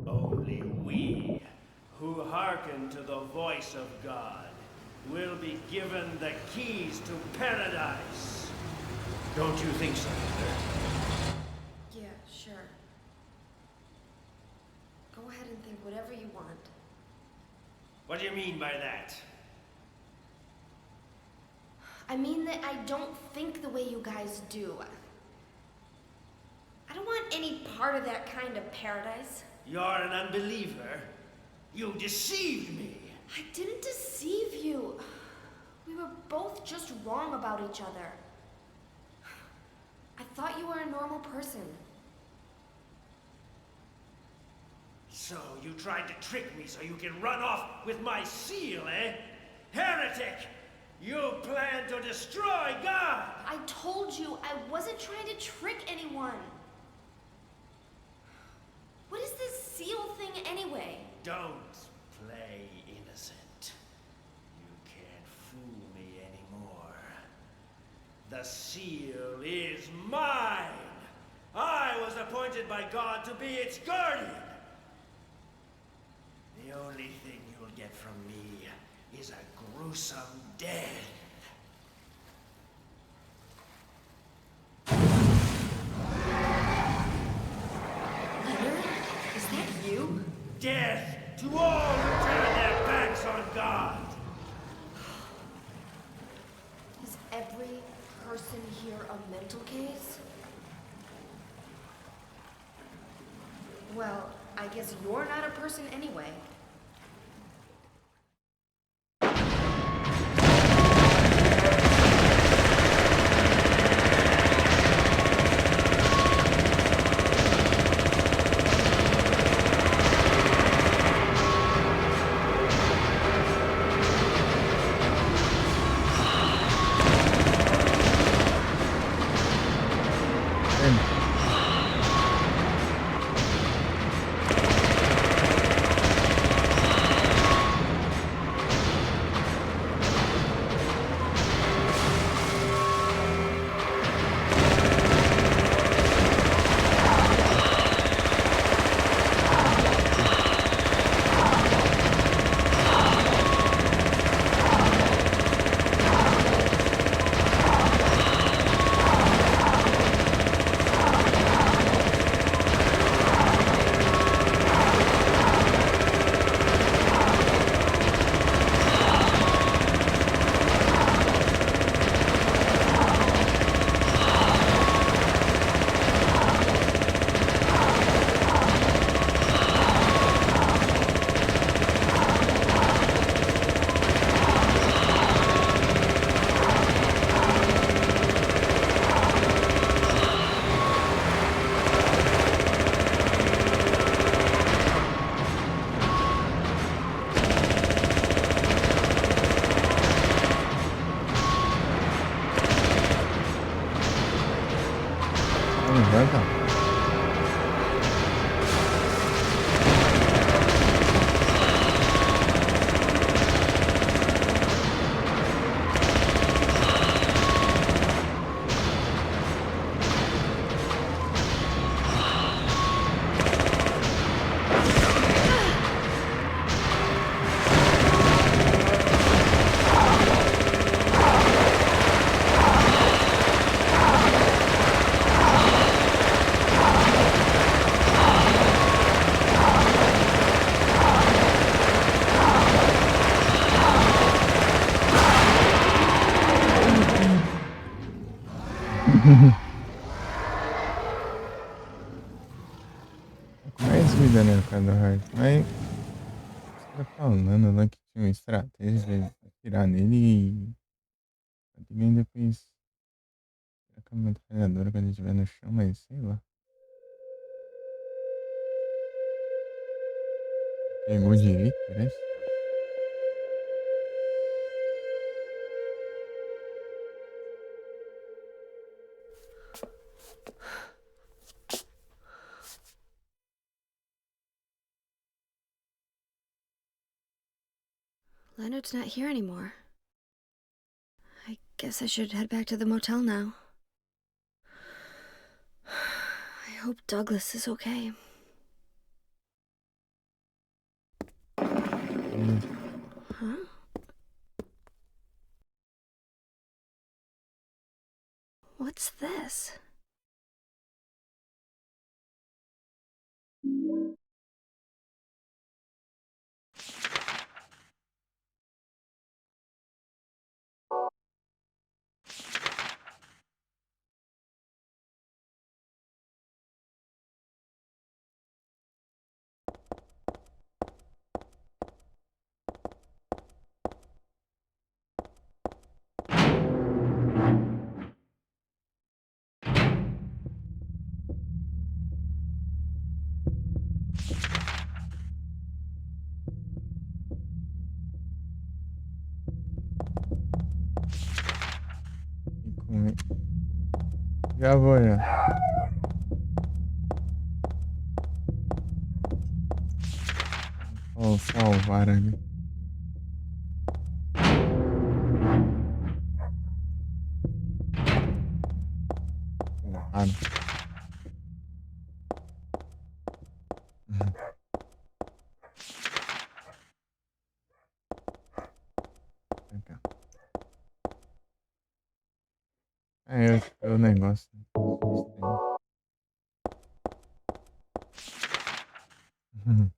Only we, who hearken to the voice of God, will be given the keys to paradise. Don't you think so, Heather? Yeah, sure. Go ahead and think whatever you want. What do you mean by that? I mean that I don't think the way you guys do. I don't want any part of that kind of paradise. You're an unbeliever. You deceived me. I didn't deceive you. We were both just wrong about each other. I thought you were a normal person. So you tried to trick me so you can run off with my seal, eh? Heretic! You plan to destroy God! I told you I wasn't trying to trick anyone. What is this seal thing anyway? Don't play innocent. You can't fool me anymore. The seal is mine! I was appointed by God to be its guardian! The only thing you'll get from me is a gruesome death. Leonard? Is that you? Death to all who turn their backs on God! Is every person here a mental case? Well, I guess you're not a person anyway. Levanta. Com mais vida, né, no caso do Hard. Mas você tá falando lá que tinha uma estratégia de atirar nele e Ninguém depois tira com a metralhadora quando ele estiver no chão, mas sei lá. Pegou direito, parece. Leonard's not here anymore. I guess I should head back to the motel now. I hope Douglas is okay. Huh? What's this? E comer. Já vou, já. Vou salvar ali. Porrada. Vem cá. É o negócio. Uhum.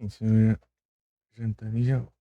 Isso eu jantar e já volto.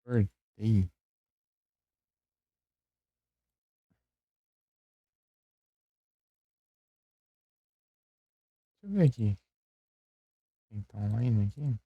Cortei. Deixa eu ver aqui. Quem tá online aqui?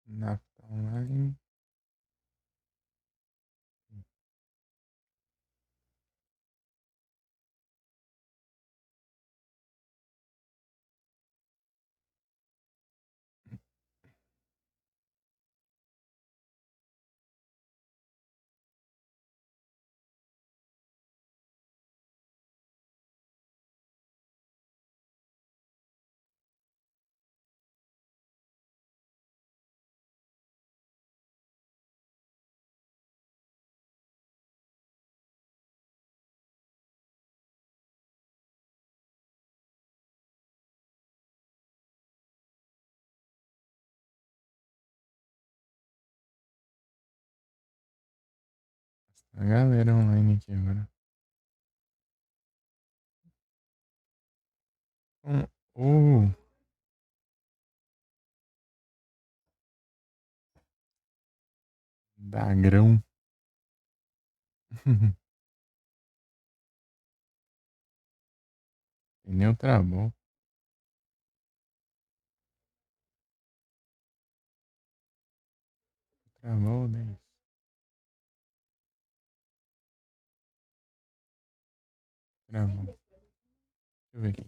Nafta online. A galera online aqui agora. Oh, Dagrão. Pneu travou. Travou, 10. Travou. Deixa eu ver aqui.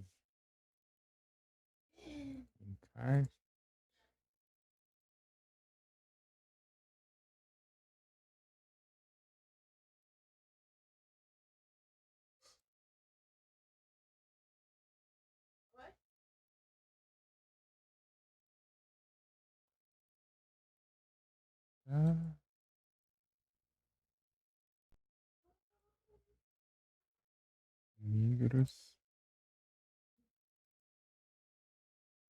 Encarte. Ah, Migros.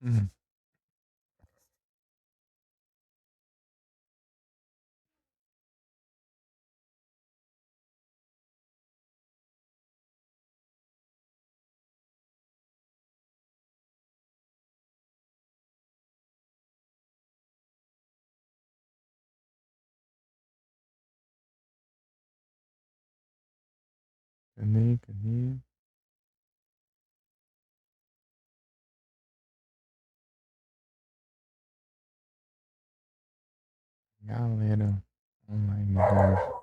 Hum. Cadê? Galera online hoje.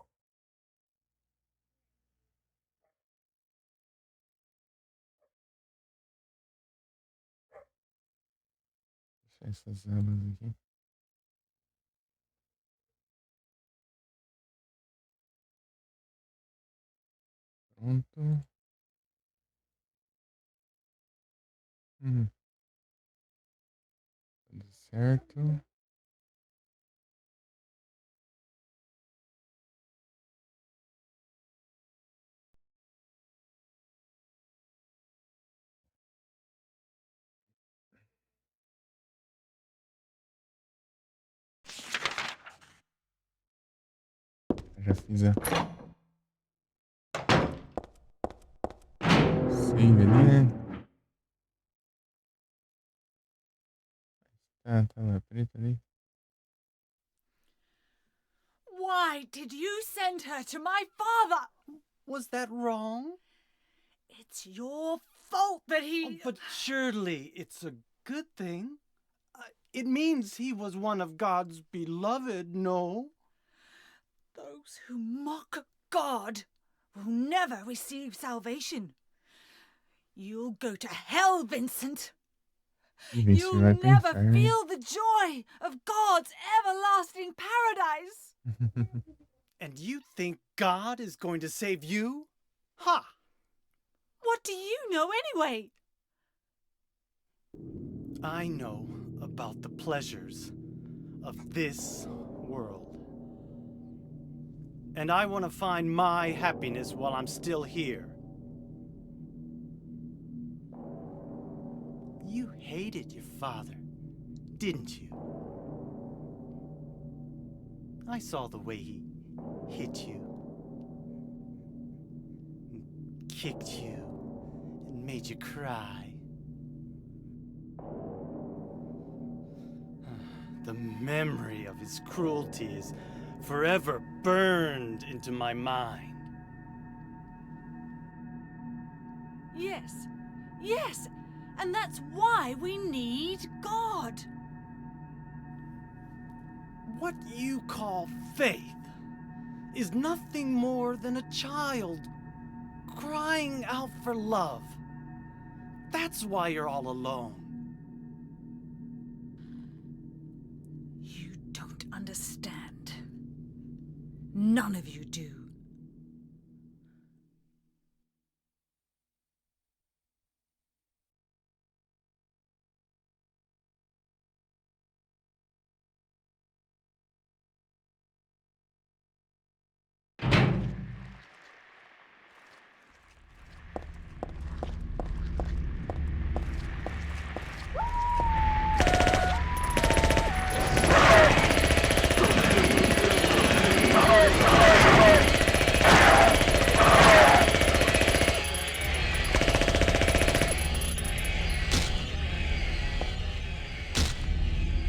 Fechar essas abas aqui. Pronto. Tudo certo. Já fiz a save ali, né? Tá lá, preto ali. Why did you send her to my father? Was that wrong? It's your fault that he... Oh, but surely it's a good thing. It means he was one of God's beloved, no? Those who mock God will never receive salvation. You'll go to hell, Vincent. You'll never feel the joy of God's everlasting paradise. And you think God is going to save you? Ha! What do you know anyway? I know about the pleasures of this world. And I want to find my happiness while I'm still here. You You hated your father, didn't you? I saw the way he hit you, and kicked you, and made you cry. The memory of his cruelty is forever burned into my mind. Yes, yes, and that's why we need God. What you call faith is nothing more than a child crying out for love. That's why you're all alone. You don't understand. None of you do.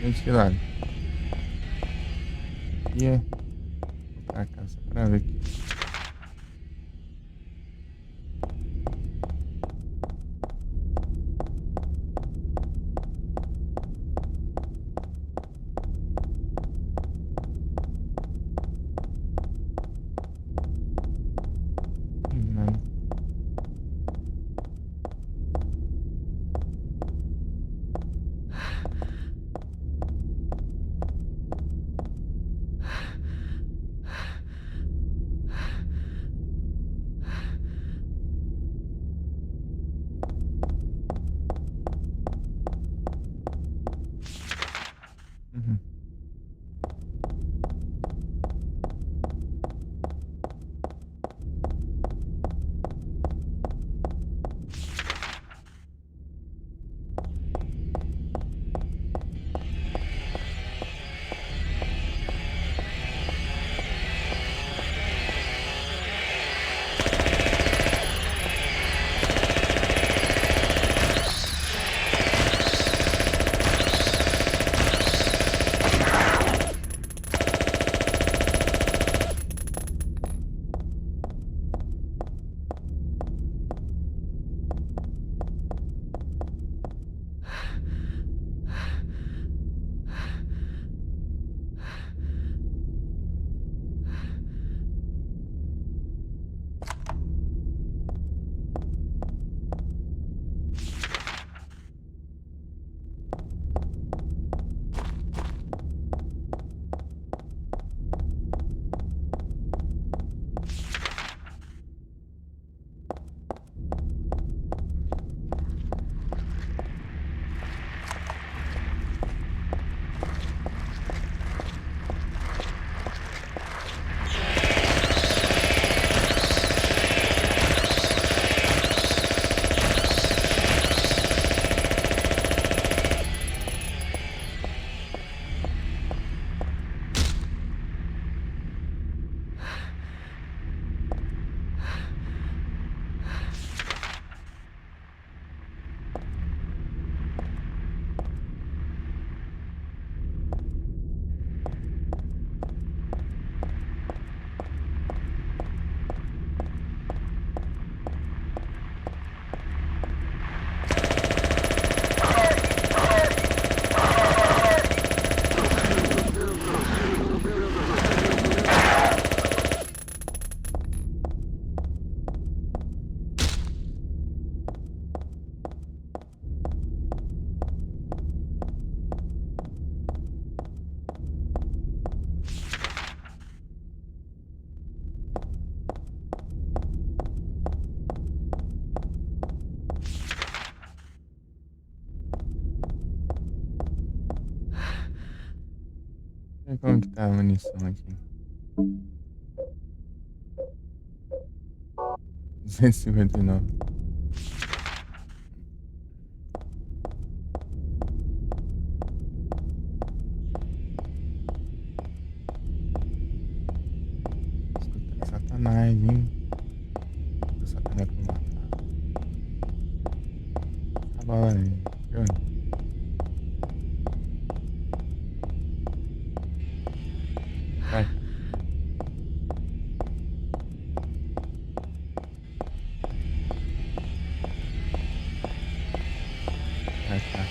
Gente, que lado? E é. Vou pra cá só pra ver aqui. Mano. Uhum. E como que tá a munição aqui? 259. bola aí. Vai. Vai, tá.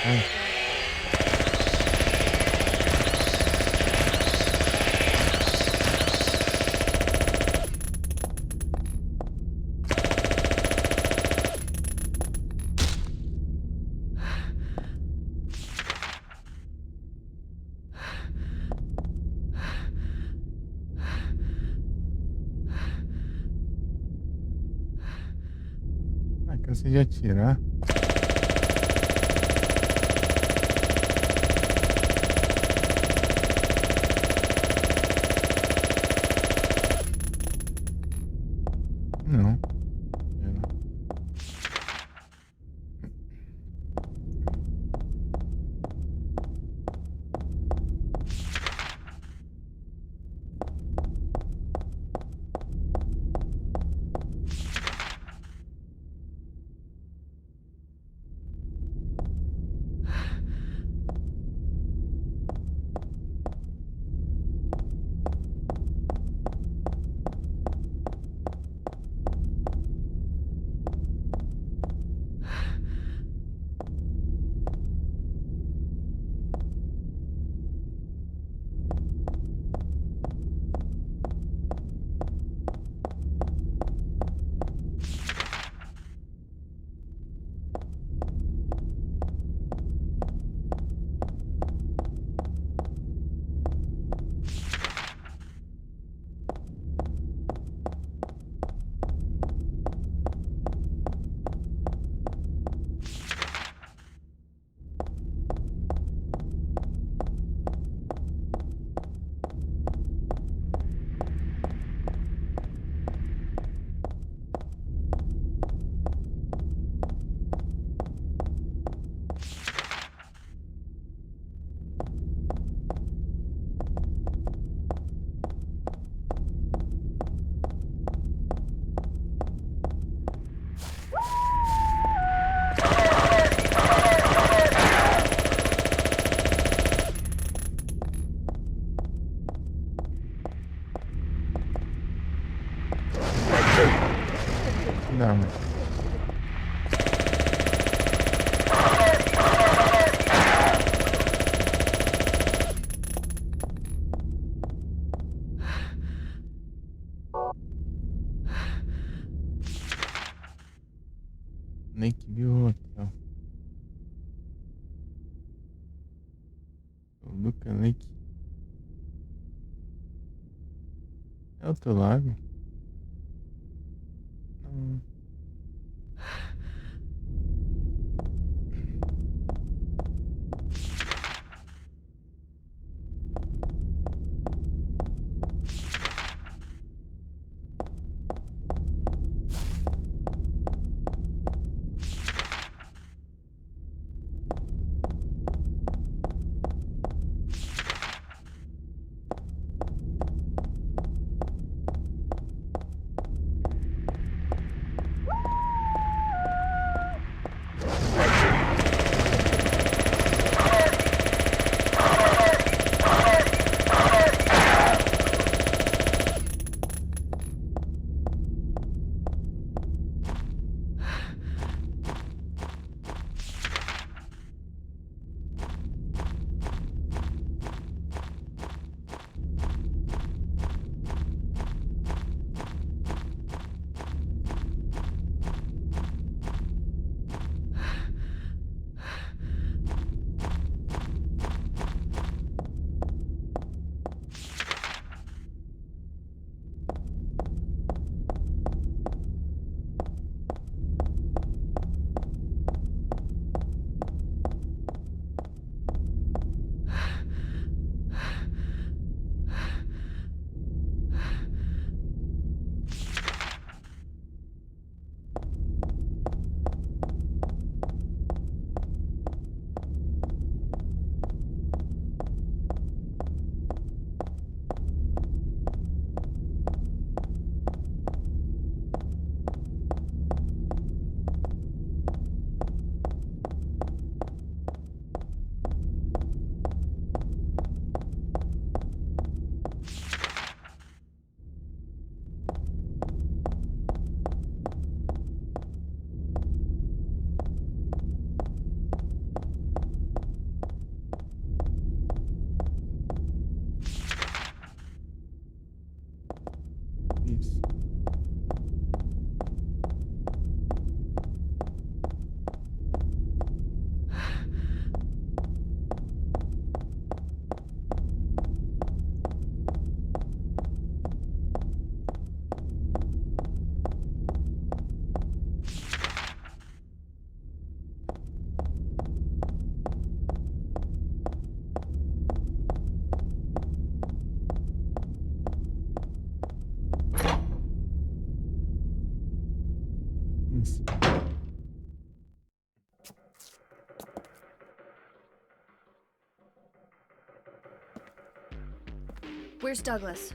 Sai. Ah, cansei de atirar. Não. Pera. Não, mas... Nem que viu o hotel. O Luca Lake. É outro lago? Não. Douglas. Where's Douglas?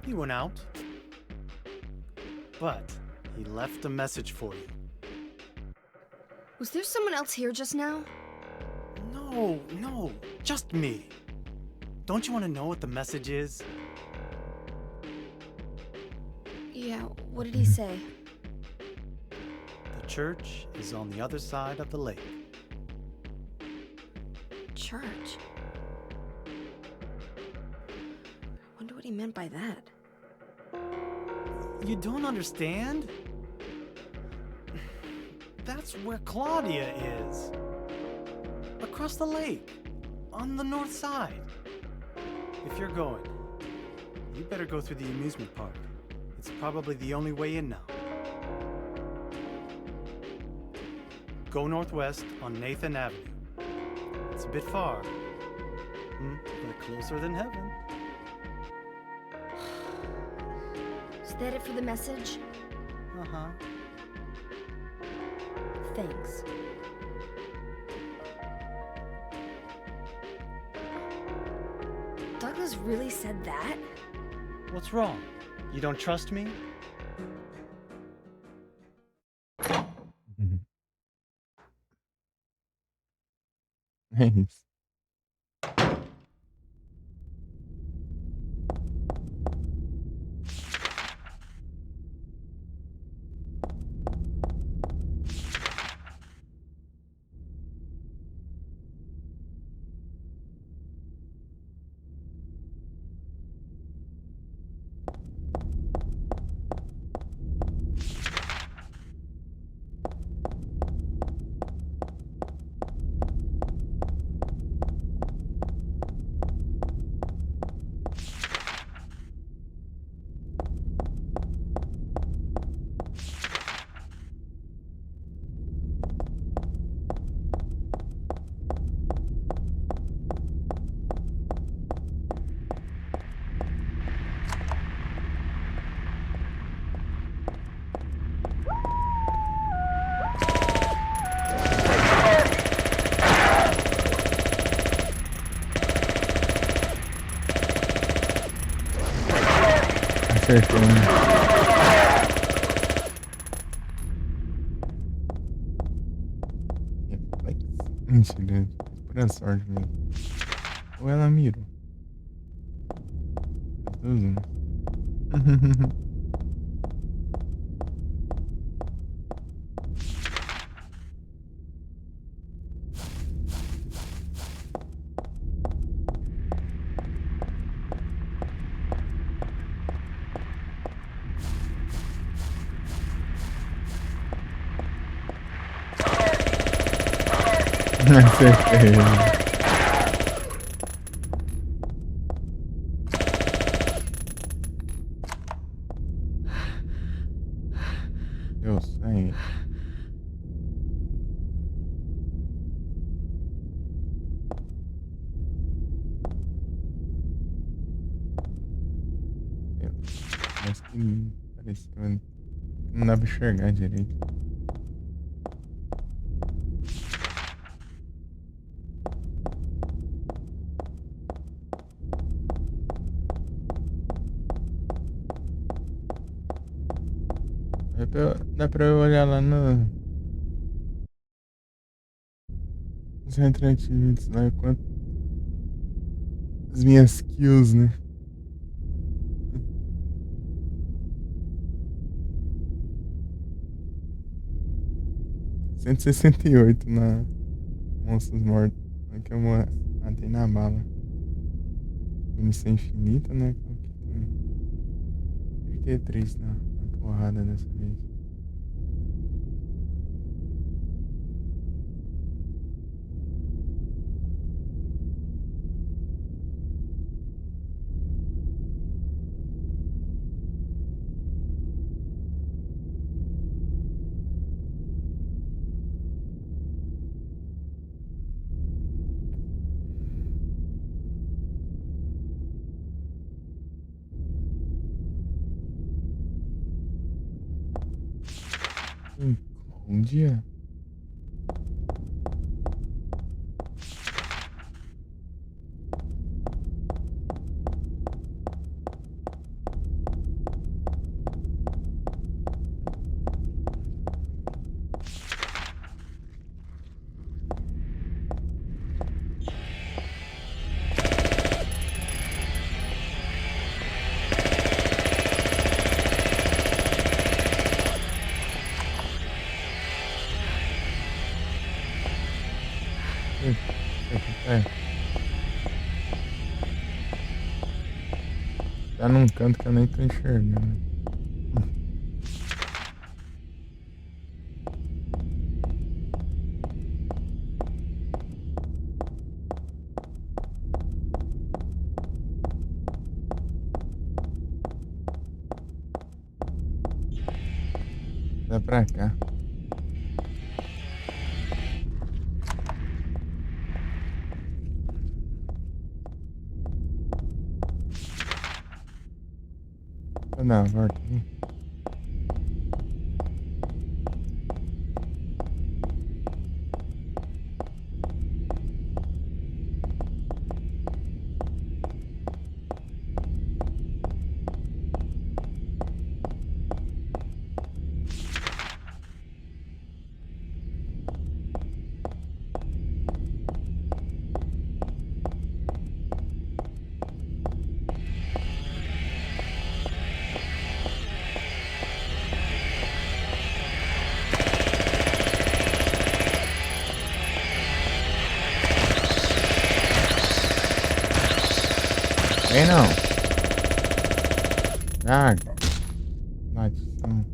He went out. But he left a message for you. Was there someone else here just now? No, just me. Don't you want to know what the message is? Yeah, what did he say? The church is on the other side of the lake. Church? Wonder what he meant by that. You don't understand? That's where Claudia is. Across the lake, on the north side. If you're going, you better go through the amusement park. It's probably the only way in now. Go northwest on Nathan Avenue. It's a bit far, but closer than heaven. Is that it for the message? Uh-huh. Thanks. Douglas really said that? What's wrong? You don't trust me? Nice. Acertou, né? Reflex? Mentira, pura sorte mesmo. Ou ela mirou? As duas, uma. Acertei. Eu sei. Mas que parecia que não dava pra enxergar direito. Dá pra eu olhar lá no. Nos retratives lá quanto. As minhas kills, né? ...168 na Monstros Mortos. É que eu matei na bala. Munição infinita, né? 33 na porrada dessa vez. Cláudia? É. Tá num canto que eu nem tô enxergando. Vai pra cá. Vou dar uma volta aqui. Vem não. Ah, maldição.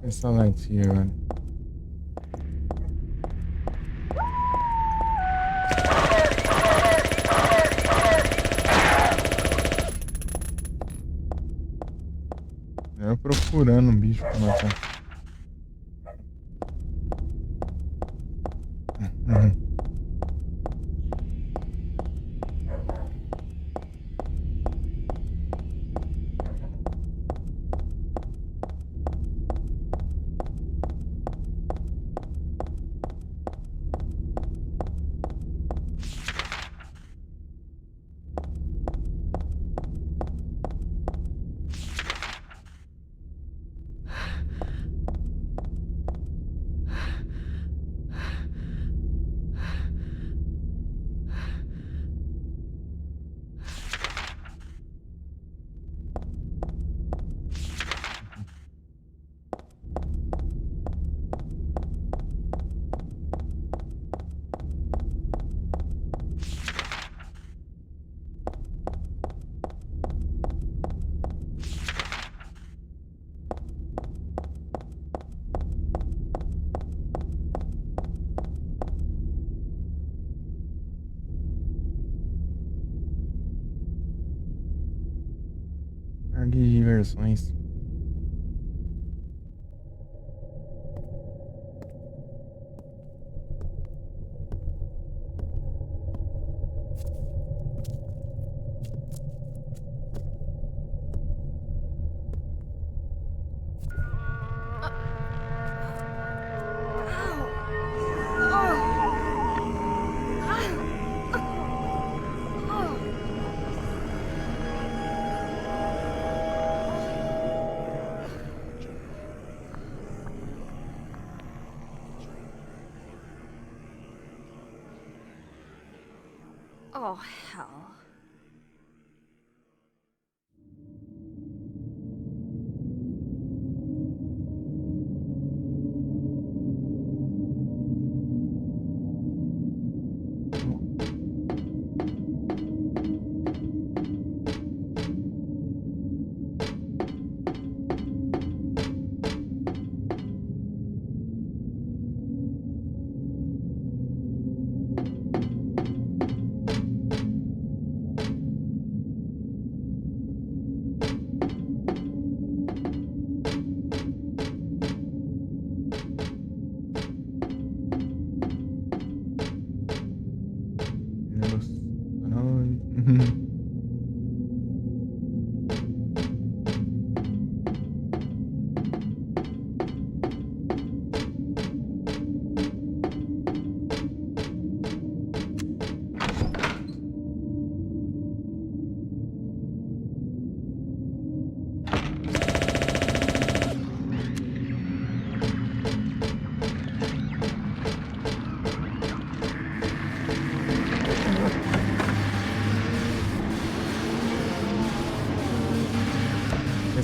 Essa latinha agora. Eu procurando um bicho pra matar. Parque de diversões. Oh, hell.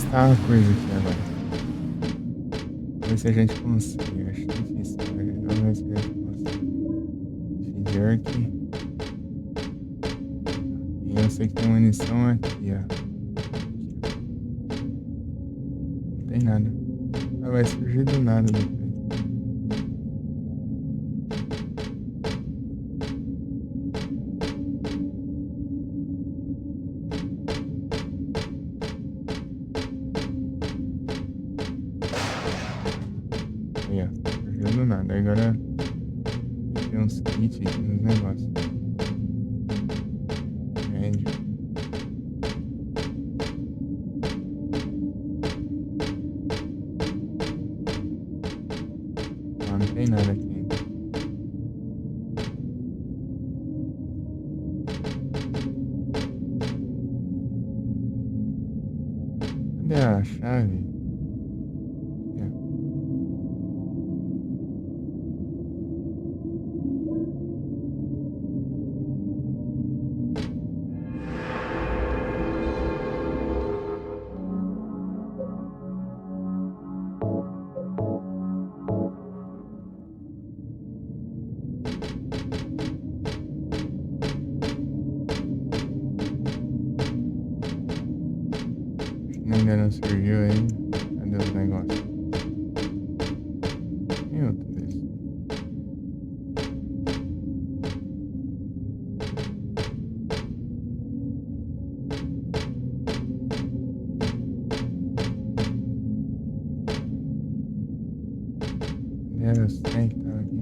testar uma coisa aqui agora. Vamos ver se a gente consegue. Eu acho difícil, mas vamos ver se a gente consegue. Jerk. E eu sei que tem munição aqui, ó. Não tem nada. Ah, vai surgir do nada depois. Aí, ó. Surgiu do nada. Agora tem uns kits aqui nos negócios. Médio. Não tem nada aqui ainda. Cadê a chave? Aqui, ó. Ainda não surgiu ainda. Cadê os negócios? Tem outro desse. Cadê os trem que tava aqui?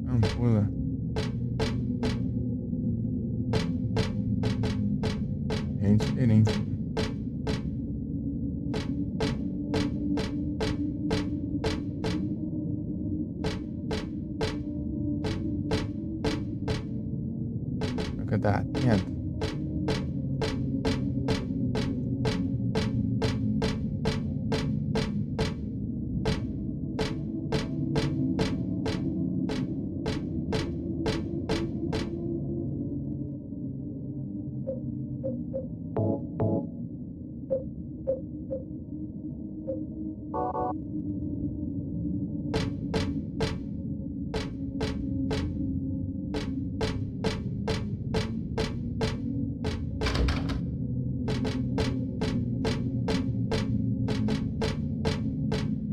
Não, pula. É diferente. Nunca tá atento.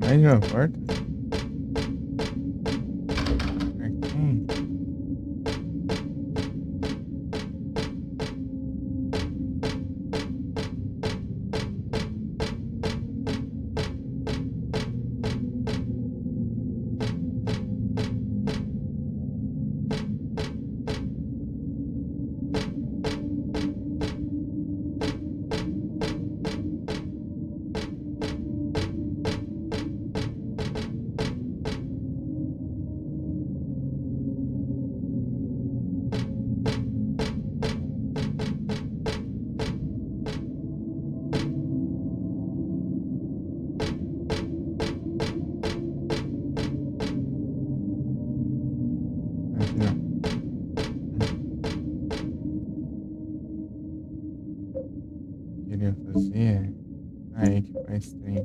Mais de uma porta? Aqui. Aqui não. Queria fazer. Aí que faz trem.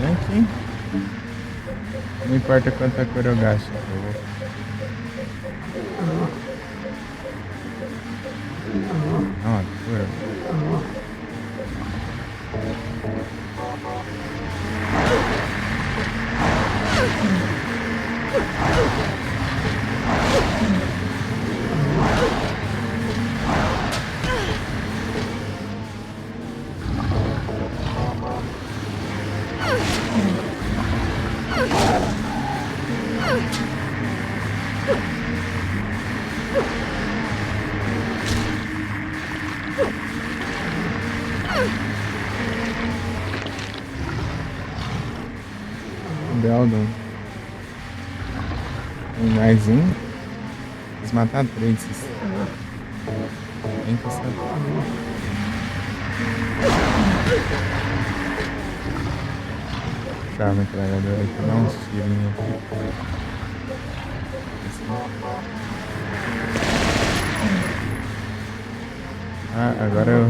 Aqui. Não importa quanta cor eu gasto. Eu vou... Não, cor. mais um. Eles mataram 3. Tem que saber. Puxar a metralhadora aqui, dá uns tirinhos aqui. Ah, agora eu.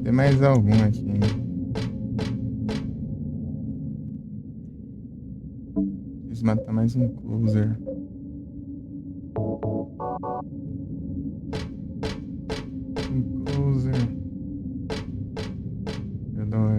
Tem mais algum aqui, né? Preciso matar mais um closer. Um closer. Eu dou.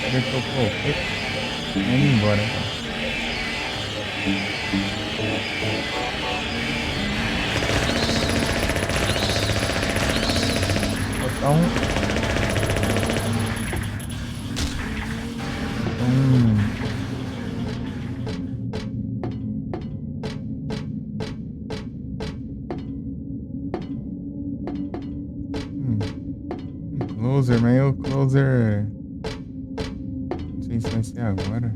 Cadê que eu coloquei? Vamos embora, cara. Vou botar closer, mas o closer. Não sei se vai ser agora.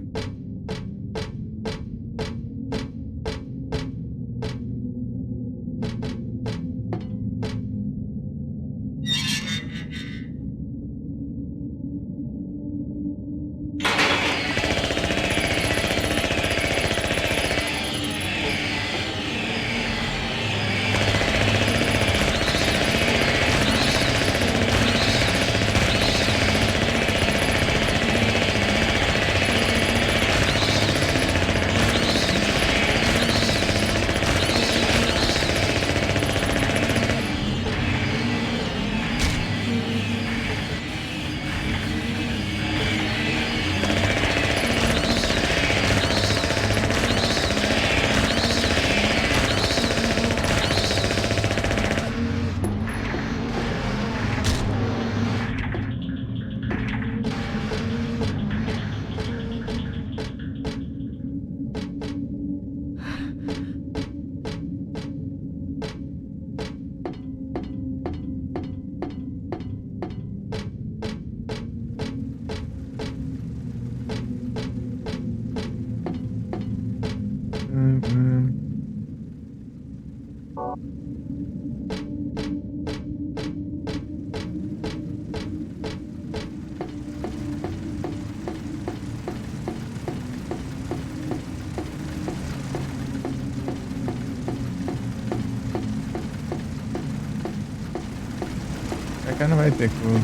Pra cá não vai ter closer.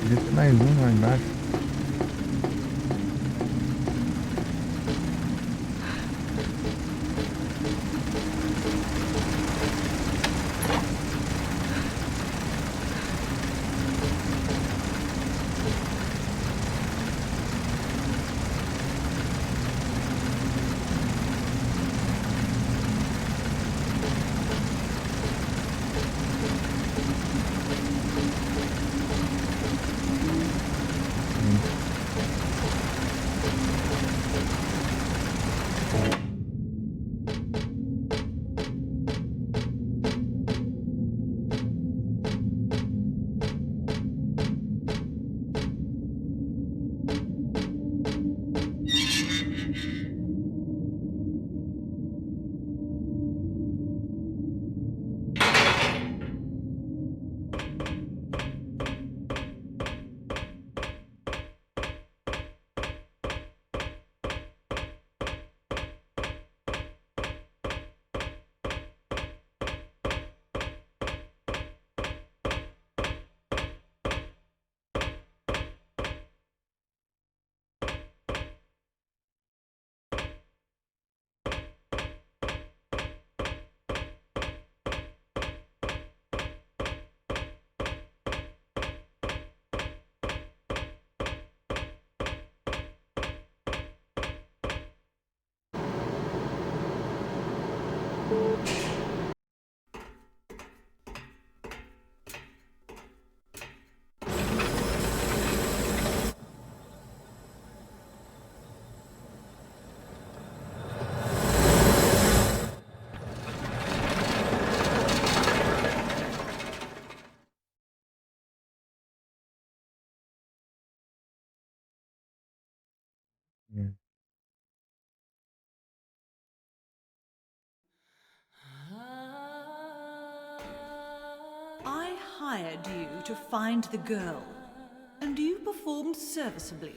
Podia ter mais um lá embaixo. Yeah. I hired you to find the girl, and you performed serviceably.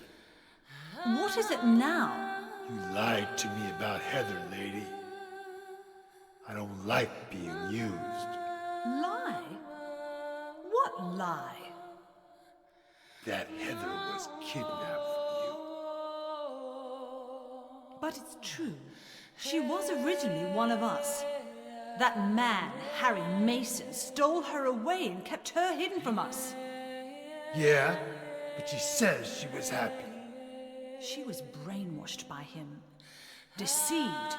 What is it now? You lied to me about Heather, lady. I don't like being used. Lie? What lie? That Heather was kidnapped from you. But it's true. She was originally one of us. That man, Harry Mason, stole her away and kept her hidden from us. Yeah, but she says she was happy. She was brainwashed by him, deceived,